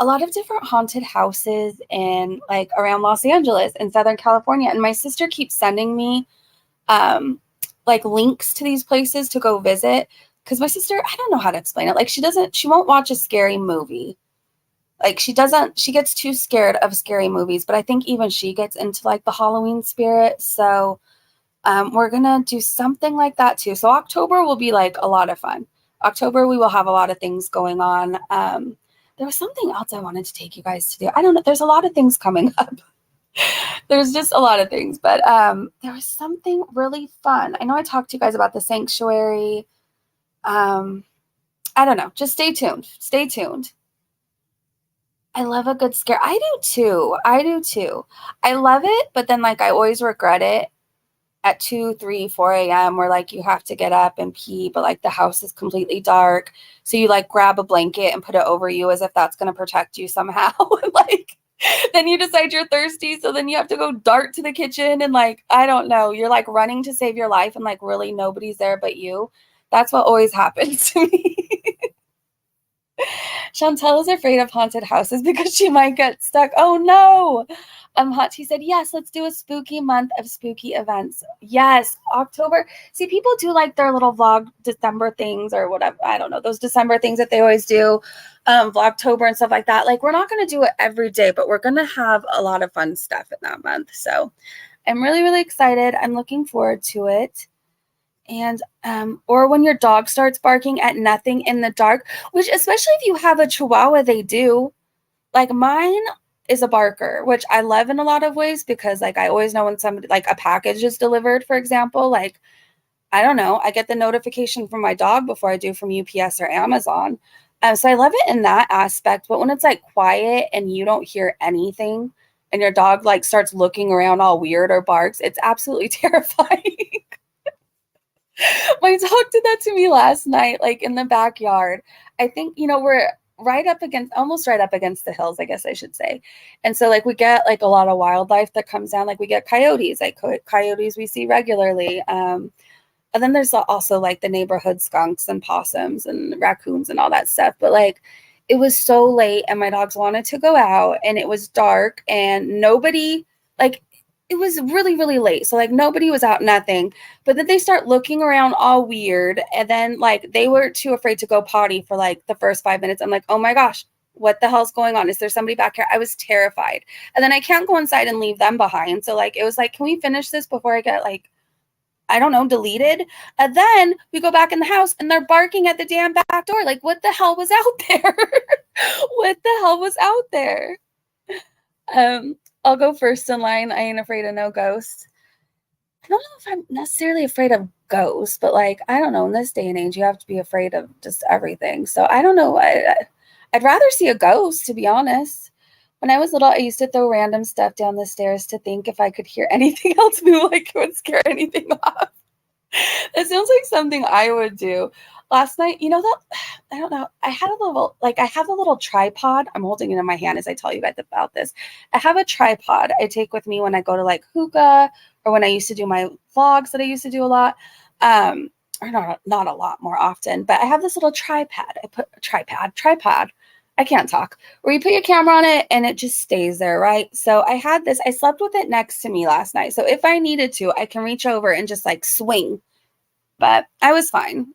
lot of different haunted houses in like around Los Angeles and Southern California. And my sister keeps sending me like links to these places to go visit. Cause my sister, I don't know how to explain it. Like she won't watch a scary movie. Like she gets too scared of scary movies, but I think even she gets into like the Halloween spirit. So we're going to do something like that too. So October will be like a lot of fun. October, we will have a lot of things going on. There was something else I wanted to take you guys to do. I don't know. There's a lot of things coming up. There's just a lot of things, but there was something really fun. I know I talked to you guys about the sanctuary. I don't know. Just stay tuned. Stay tuned. I love a good scare. I do too. I love it, but then like I always regret it at 2, 3, 4 a.m. where like you have to get up and pee, but like the house is completely dark. So you like grab a blanket and put it over you as if that's going to protect you somehow. Like then you decide you're thirsty. So then you have to go dart to the kitchen and like, I don't know, you're like running to save your life and like really nobody's there but you. That's what always happens to me. Chantel is afraid of haunted houses because she might get stuck. Oh no. Hot Tea said, yes, let's do a spooky month of spooky events. Yes, October. See, people do like their little vlog December things or whatever. I don't know, those December things that they always do, vlogtober and stuff like that. Like we're not going to do it every day, but we're going to have a lot of fun stuff in that month. So I'm really, really excited. I'm looking forward to it. And or when your dog starts barking at nothing in the dark, which especially if you have a Chihuahua, they do. Like mine is a barker, which I love in a lot of ways because like I always know when somebody like a package is delivered, for example, like I don't know, I get the notification from my dog before I do from UPS or Amazon. So I love it in that aspect. But when it's like quiet and you don't hear anything and your dog like starts looking around all weird or barks, it's absolutely terrifying. My dog did that to me last night, like in the backyard. I think, we're almost right up against the hills, I guess I should say. And so like we get like a lot of wildlife that comes down, like we get coyotes, coyotes we see regularly. And then there's also like the neighborhood skunks and possums and raccoons and all that stuff. But like it was so late and my dogs wanted to go out and it was dark and nobody like it was really, really late. So like nobody was out, nothing. But then they start looking around all weird. And then like they were too afraid to go potty for like the first 5 minutes. I'm like, oh my gosh, what the hell's going on? Is there somebody back here? I was terrified. And then I can't go inside and leave them behind. So like it was like, can we finish this before I get like, I don't know, deleted? And then we go back in the house and they're barking at the damn back door. Like, what the hell was out there? What the hell was out there? I'll go first in line. I ain't afraid of no ghosts. I don't know if I'm necessarily afraid of ghosts, but like, I don't know, in this day and age, you have to be afraid of just everything. So I don't know. I'd rather see a ghost, to be honest. When I was little, I used to throw random stuff down the stairs to think if I could hear anything else move, like it would scare anything off. It sounds like something I would do. Last night, you know that, I don't know, I have a little tripod. I'm holding it in my hand as I tell you guys about this. I have a tripod I take with me when I go to like hookah or when I used to do my vlogs that I used to do a lot. Or not a lot, more often, but I have this little tripod. Tripod. I can't talk. Where you put your camera on it and it just stays there, right? So I had this, I slept with it next to me last night. So if I needed to, I can reach over and just like swing. But I was fine.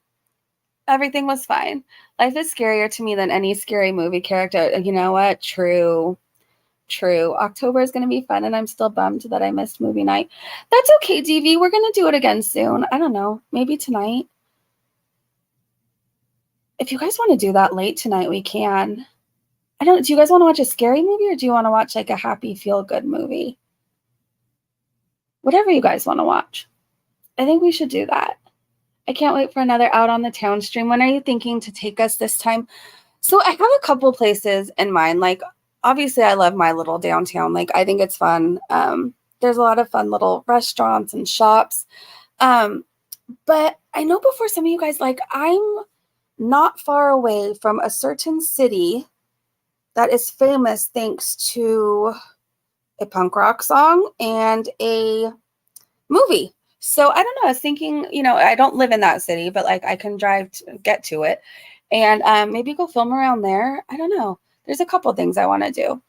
Everything was fine. Life is scarier to me than any scary movie character. You know what? True. October is going to be fun, and I'm still bummed that I missed movie night. That's okay, DV. We're going to do it again soon. I don't know. Maybe tonight. If you guys want to do that late tonight, we can. Do you guys want to watch a scary movie or do you want to watch like a happy, feel-good movie? Whatever you guys want to watch. I think we should do that. I can't wait for another Out on the Town stream. When are you thinking to take us this time? So I have a couple places in mind. Like, obviously, I love my little downtown. Like, I think it's fun. There's a lot of fun little restaurants and shops. But I know before some of you guys, like, I'm not far away from a certain city that is famous thanks to a punk rock song and a movie. So I don't know. I was thinking, I don't live in that city, but like I can drive to get to it and maybe go film around there. I don't know. There's a couple things I want to do.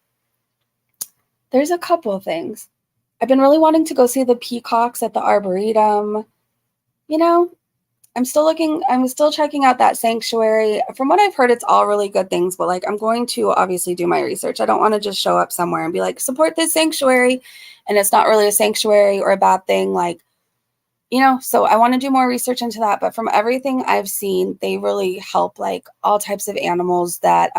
There's a couple of things. I've been really wanting to go see the peacocks at the Arboretum. I'm still checking out that sanctuary. From what I've heard, it's all really good things, but like I'm going to obviously do my research. I don't want to just show up somewhere and be like, support this sanctuary, and it's not really a sanctuary or a bad thing. Like, so I want to do more research into that. But from everything I've seen, they really help like all types of animals that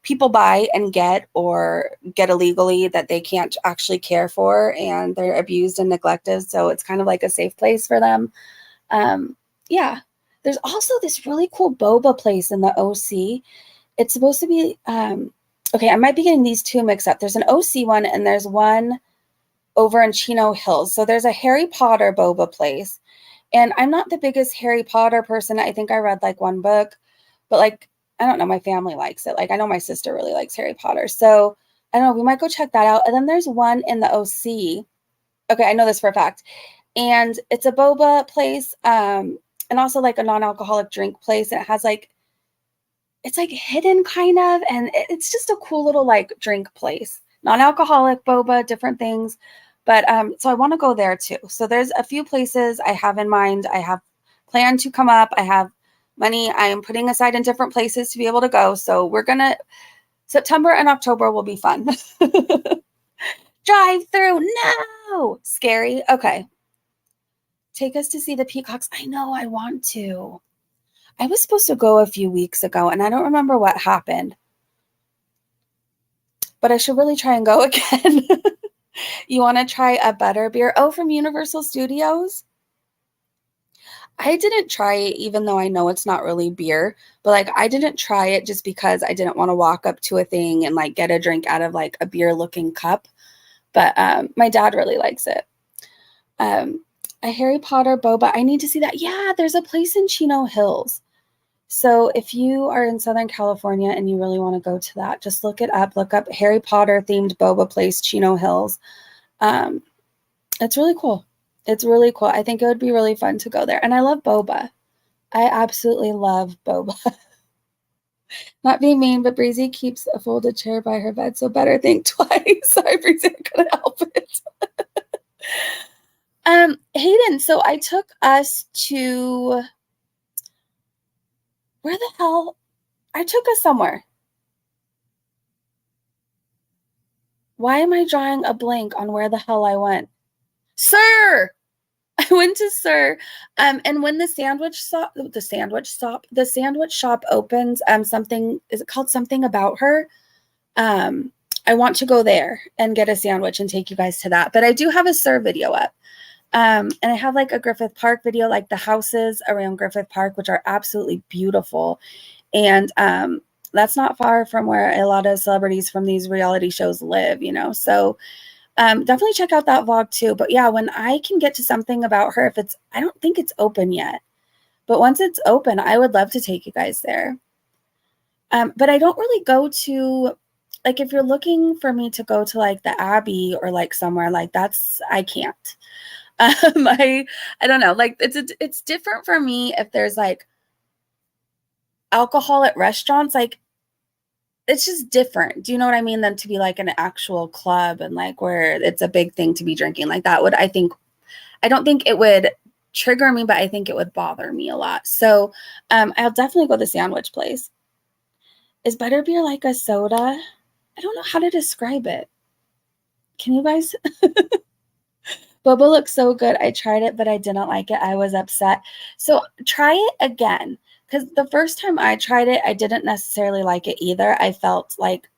people buy and get or get illegally that they can't actually care for, and they're abused and neglected. So it's kind of like a safe place for them. Yeah, there's also this really cool boba place in the OC. It's supposed to be, okay, I might be getting these two mixed up. There's an OC one and there's one over in Chino Hills. So there's a Harry Potter boba place. And I'm not the biggest Harry Potter person. I think I read like one book, but like, I don't know, my family likes it. Like, I know my sister really likes Harry Potter. So I don't know, we might go check that out. And then there's one in the OC. Okay, I know this for a fact. And it's a boba place. And also like a non-alcoholic drink place. And it has like, it's like hidden kind of, and it's just a cool little like drink place. Non-alcoholic boba, different things. But so I want to go there too. So there's a few places I have in mind. I have planned to come up. I have money I am putting aside in different places to be able to go. So September and October will be fun. Drive through. No. Scary. Okay. Take us to see the peacocks. I know, I want to. I was supposed to go a few weeks ago, and I don't remember what happened. But I should really try and go again. You want to try a butter beer? Oh, from Universal Studios? I didn't try it, even though I know it's not really beer. But, like, I didn't try it just because I didn't want to walk up to a thing and, like, get a drink out of, like, a beer-looking cup. But my dad really likes it. A Harry Potter boba. I need to see that. Yeah, there's a place in Chino Hills. So if you are in Southern California and you really want to go to that, just look it up. Look up Harry Potter themed boba place, Chino Hills. It's really cool. It's really cool. I think it would be really fun to go there. And I love boba. I absolutely love boba. Not being mean, but Breezy keeps a folded chair by her bed, so better think twice. Sorry, Breezy, I couldn't help it. Hayden, so I took us to, where the hell? I took us somewhere. Why am I drawing a blank on where the hell I went? Sir! I went to Sir. And when the sandwich shop opens, something, is it called Something About Her? I want to go there and get a sandwich and take you guys to that. But I do have a Sir video up. And I have like a Griffith Park video, like the houses around Griffith Park, which are absolutely beautiful. And that's not far from where a lot of celebrities from these reality shows live, you know. So definitely check out that vlog too. But yeah, when I can get to Something About Her, I don't think it's open yet. But once it's open, I would love to take you guys there. But I don't really go to, like, if you're looking for me to go to like the Abbey or like somewhere like I can't. I don't know, like it's different for me if there's like alcohol at restaurants, like it's just different. Do you know what I mean? Than to be like an actual club and like where it's a big thing to be drinking. Like that would, I don't think it would trigger me, but I think it would bother me a lot. So I'll definitely go to the sandwich place. Is butterbeer like a soda? I don't know how to describe it. Can you guys? Boba looks so good. I tried it, but I didn't like it. I was upset. So try it again. Because the first time I tried it, I didn't necessarily like it either. I felt like,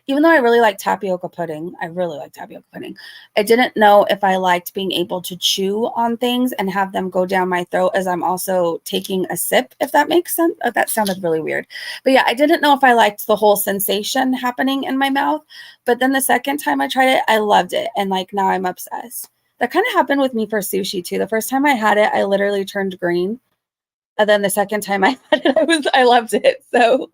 even though I really like tapioca pudding, I didn't know if I liked being able to chew on things and have them go down my throat as I'm also taking a sip, if that makes sense. Oh, that sounded really weird. But yeah, I didn't know if I liked the whole sensation happening in my mouth. But then the second time I tried it, I loved it. And like now I'm obsessed. That kind of happened with me for sushi too. The first time I had it, I literally turned green. And then the second time I had it, I loved it. So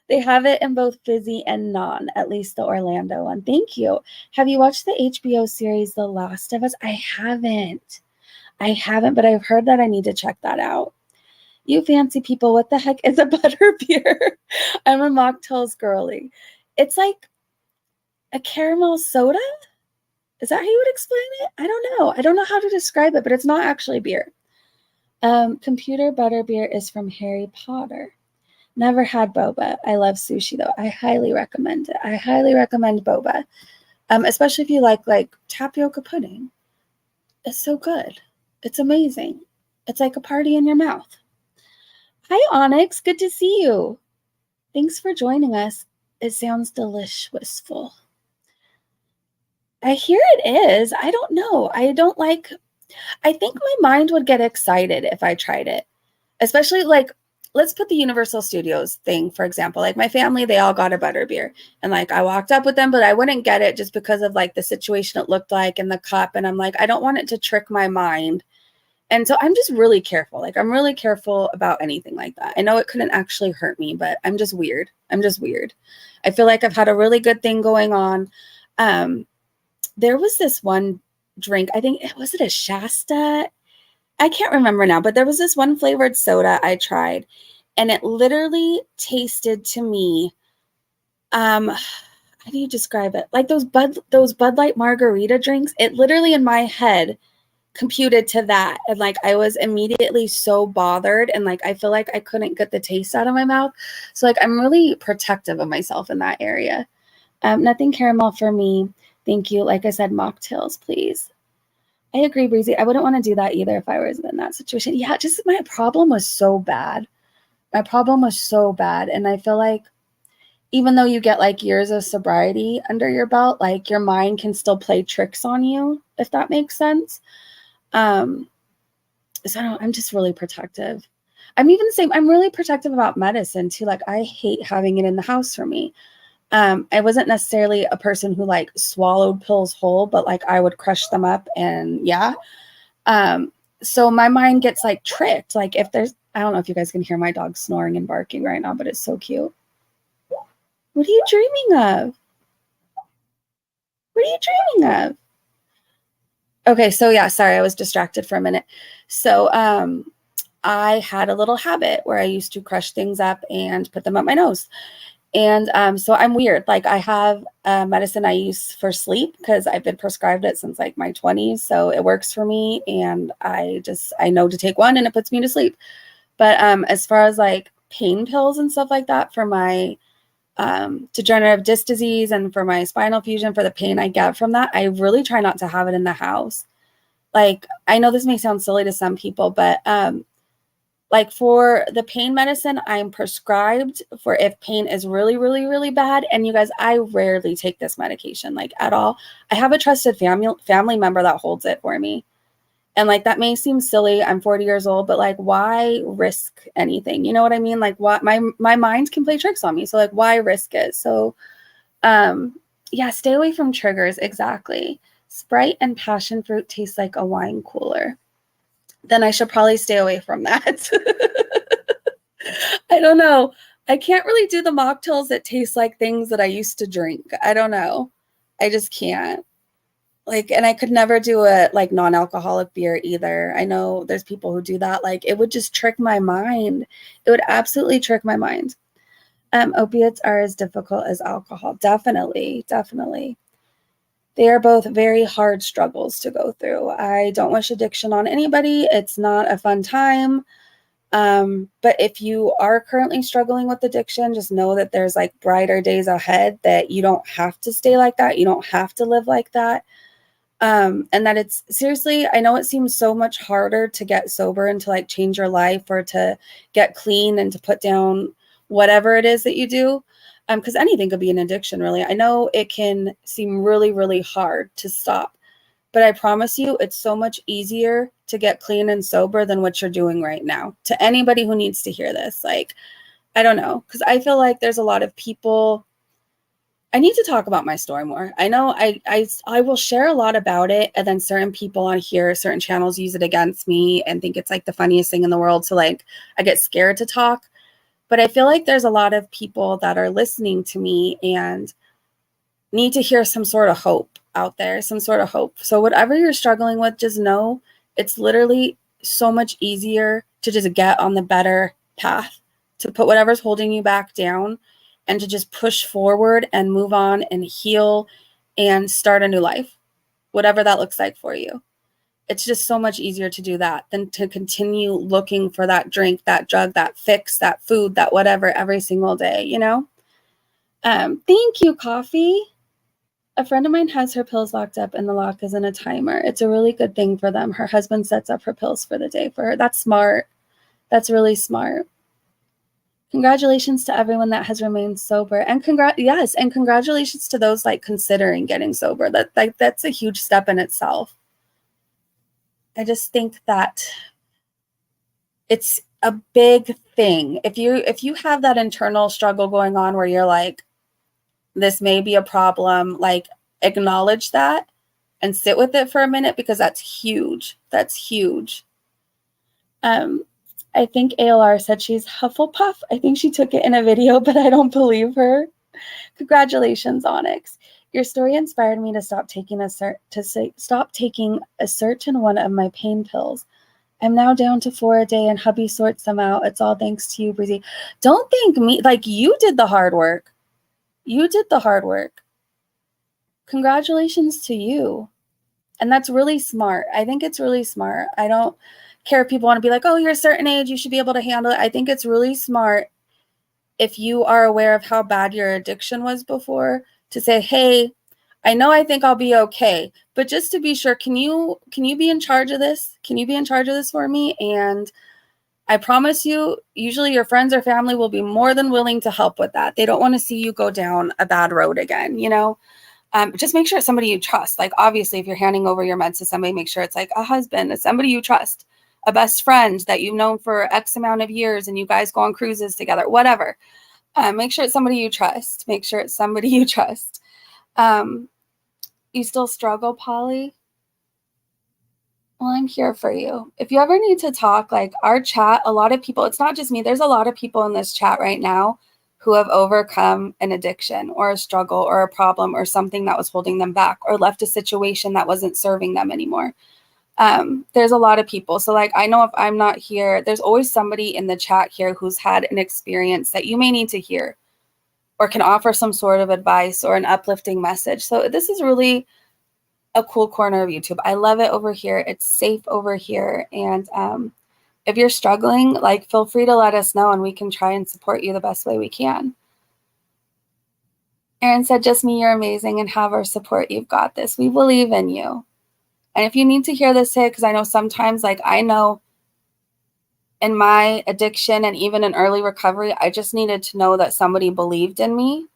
they have it in both fizzy and non, at least the Orlando one. Thank you. Have you watched the HBO series The Last of Us? I haven't, but I've heard that I need to check that out. You fancy people, what the heck is a butterbeer? I'm a mocktails girly. It's like a caramel soda? Is that how you would explain it? I don't know. I don't know how to describe it, but it's not actually beer. Computer butterbeer is from Harry Potter. Never had boba. I love sushi though. I highly recommend it. I highly recommend boba. Especially if you like tapioca pudding. It's so good. It's amazing. It's like a party in your mouth. Hi Onyx, good to see you. Thanks for joining us. It sounds deliciousful. I hear it is. I don't know. I think my mind would get excited if I tried it. Especially like, let's put the Universal Studios thing, for example. Like my family, they all got a butterbeer. And like I walked up with them, but I wouldn't get it just because of like the situation it looked like and the cup. And I'm like, I don't want it to trick my mind. And so I'm just really careful. Like I'm really careful about anything like that. I know it couldn't actually hurt me, but I'm just weird. I feel like I've had a really good thing going on. There was this one drink, I think, was it a Shasta? I can't remember now, but there was this one flavored soda I tried, and it literally tasted to me, how do you describe it? Like those Bud Light margarita drinks. It literally in my head computed to that, and like I was immediately so bothered, and like I feel like I couldn't get the taste out of my mouth. So like I'm really protective of myself in that area. Nothing caramel for me. Thank you. Like I said, mocktails, please. I agree, Breezy. I wouldn't want to do that either if I was in that situation. Yeah, just my problem was so bad. And I feel like even though you get like years of sobriety under your belt, like your mind can still play tricks on you, if that makes sense. So I'm just really protective. I'm even the same. I'm really protective about medicine too. Like I hate having it in the house for me. I wasn't necessarily a person who like swallowed pills whole, but like I would crush them up and yeah. So my mind gets like tricked. Like if there's, I don't know if you guys can hear my dog snoring and barking right now, but it's so cute. What are you dreaming of? Okay, so yeah, sorry, I was distracted for a minute. So I had a little habit where I used to crush things up and put them up my nose. And so I'm weird. Like I have medicine I use for sleep because I've been prescribed it since like my 20s. So it works for me. And I know to take one and it puts me to sleep. But as far as like pain pills and stuff like that for my degenerative disc disease and for my spinal fusion, for the pain I get from that, I really try not to have it in the house. Like, I know this may sound silly to some people, but like for the pain medicine, I'm prescribed for if pain is really, really, really bad. And you guys, I rarely take this medication like at all. I have a trusted family member that holds it for me. And like, that may seem silly. I'm 40 years old, but like, why risk anything? You know what I mean? Like what my mind can play tricks on me. So like, why risk it? So, yeah, stay away from triggers. Exactly. Sprite and passion fruit taste like a wine cooler. Then I should probably stay away from that. I don't know. I can't really do the mocktails that taste like things that I used to drink. I don't know. I just can't. Like, and I could never do a like non-alcoholic beer either. I know there's people who do that. Like, it would just trick my mind. It would absolutely trick my mind. Opiates are as difficult as alcohol. Definitely, definitely. They are both very hard struggles to go through. I don't wish addiction on anybody. It's not a fun time. But if you are currently struggling with addiction, just know that there's like brighter days ahead, that you don't have to stay like that. You don't have to live like that. And that it's seriously, I know it seems so much harder to get sober and to like change your life or to get clean and to put down whatever it is that you do. Because anything could be an addiction, really. I know it can seem really, really hard to stop, but I promise you, it's so much easier to get clean and sober than what you're doing right now. To anybody who needs to hear this, like, I don't know, because I feel like there's a lot of people. I need to talk about my story more. I know I will share a lot about it, and then certain people on here, certain channels use it against me and think it's like the funniest thing in the world. So like, I get scared to talk. But I feel like there's a lot of people that are listening to me and need to hear some sort of hope out there, some sort of hope. So whatever you're struggling with, just know it's literally so much easier to just get on the better path, to put whatever's holding you back down and to just push forward and move on and heal and start a new life, whatever that looks like for you. It's just so much easier to do that than to continue looking for that drink, that drug, that fix, that food, that whatever every single day, you know? Thank you, Coffee. A friend of mine has her pills locked up and the lock is in a timer. It's a really good thing for them. Her husband sets up her pills for the day for her. That's smart. That's really smart. Congratulations to everyone that has remained sober. And yes, and congratulations to those like considering getting sober. That's a huge step in itself. I just think that it's a big thing. If you have that internal struggle going on where you're like, this may be a problem, like acknowledge that and sit with it for a minute, because that's huge. That's huge. I think ALR said she's Hufflepuff. I think she took it in a video, but I don't believe her. Congratulations, Onyx. Your story inspired me to stop taking a certain one of my pain pills. I'm now down to 4 a day and hubby sorts them out. It's all thanks to you, Breezy. Don't thank me. Like, you did the hard work. You did the hard work. Congratulations to you. And that's really smart. I think it's really smart. I don't care if people want to be like, oh, you're a certain age, you should be able to handle it. I think it's really smart, if you are aware of how bad your addiction was before, to say, hey, I think I'll be okay, but just to be sure, can you be in charge of this? Can you be in charge of this for me? And I promise you, usually your friends or family will be more than willing to help with that. They don't want to see you go down a bad road again, you know? Just make sure it's somebody you trust. Like, obviously, if you're handing over your meds to somebody, make sure it's like a husband, it's somebody you trust, a best friend that you've known for X amount of years and you guys go on cruises together, whatever. Make sure it's somebody you trust. Make sure it's somebody you trust. You still struggle, Polly? Well, I'm here for you. If you ever need to talk, like our chat, a lot of people, it's not just me, there's a lot of people in this chat right now who have overcome an addiction or a struggle or a problem or something that was holding them back or left a situation that wasn't serving them anymore. There's a lot of people. So like, I know if I'm not here, there's always somebody in the chat here who's had an experience that you may need to hear. or can offer some sort of advice or an uplifting message. So this is really a cool corner of YouTube. I love it over here. It's safe over here. And if you're struggling, like, feel free to let us know and we can try and support you the best way we can. Erin said, just me, you're amazing and have our support. You've got this. We believe in you. And if you need to hear this hit, because I know sometimes, like, I know in my addiction and even in early recovery, I just needed to know that somebody believed in me.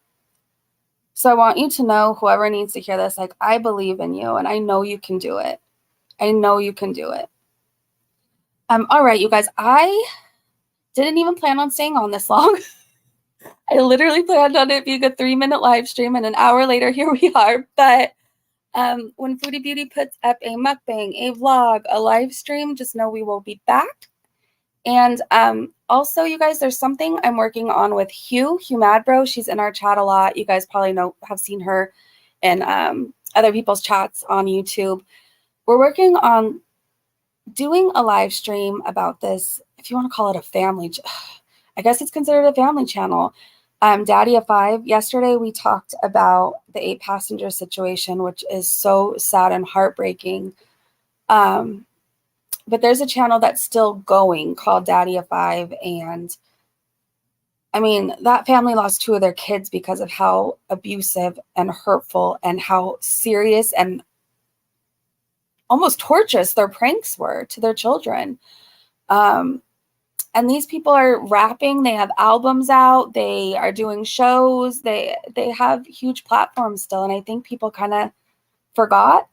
So I want you to know, whoever needs to hear this, like, I believe in you and I know you can do it. I know you can do it. All right, you guys, I didn't even plan on staying on this long. I literally planned on it being a 3-minute live stream, and an hour later, here we are. But when Foodie Beauty puts up a mukbang, a vlog, a live stream, just know we will be back. And also, you guys, there's something I'm working on with Hugh Madbro. She's in our chat a lot. You guys probably have seen her in other people's chats on YouTube. We're working on doing a live stream about this, if you want to call it a family, I guess it's considered a family channel. Daddy of 5. Yesterday we talked about the 8-passenger situation, which is so sad and heartbreaking. But there's a channel that's still going called Daddy of 5. And I mean, that family lost 2 of their kids because of how abusive and hurtful and how serious and almost torturous their pranks were to their children. And these people are rapping. They have albums out. They are doing shows. They have huge platforms still. And I think people kind of forgot,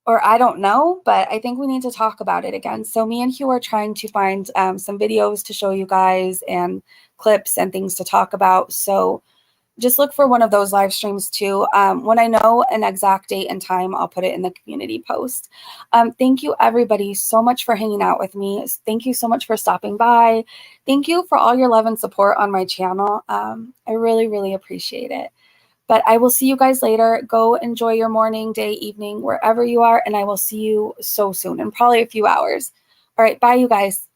or I don't know, but I think we need to talk about it again. So me and Hugh are trying to find some videos to show you guys and clips and things to talk about. So just look for one of those live streams too. When I know an exact date and time, I'll put it in the community post. Thank you everybody so much for hanging out with me. Thank you so much for stopping by. Thank you for all your love and support on my channel. I really, really appreciate it. But I will see you guys later. Go enjoy your morning, day, evening, wherever you are. And I will see you so soon, in probably a few hours. All right, bye you guys.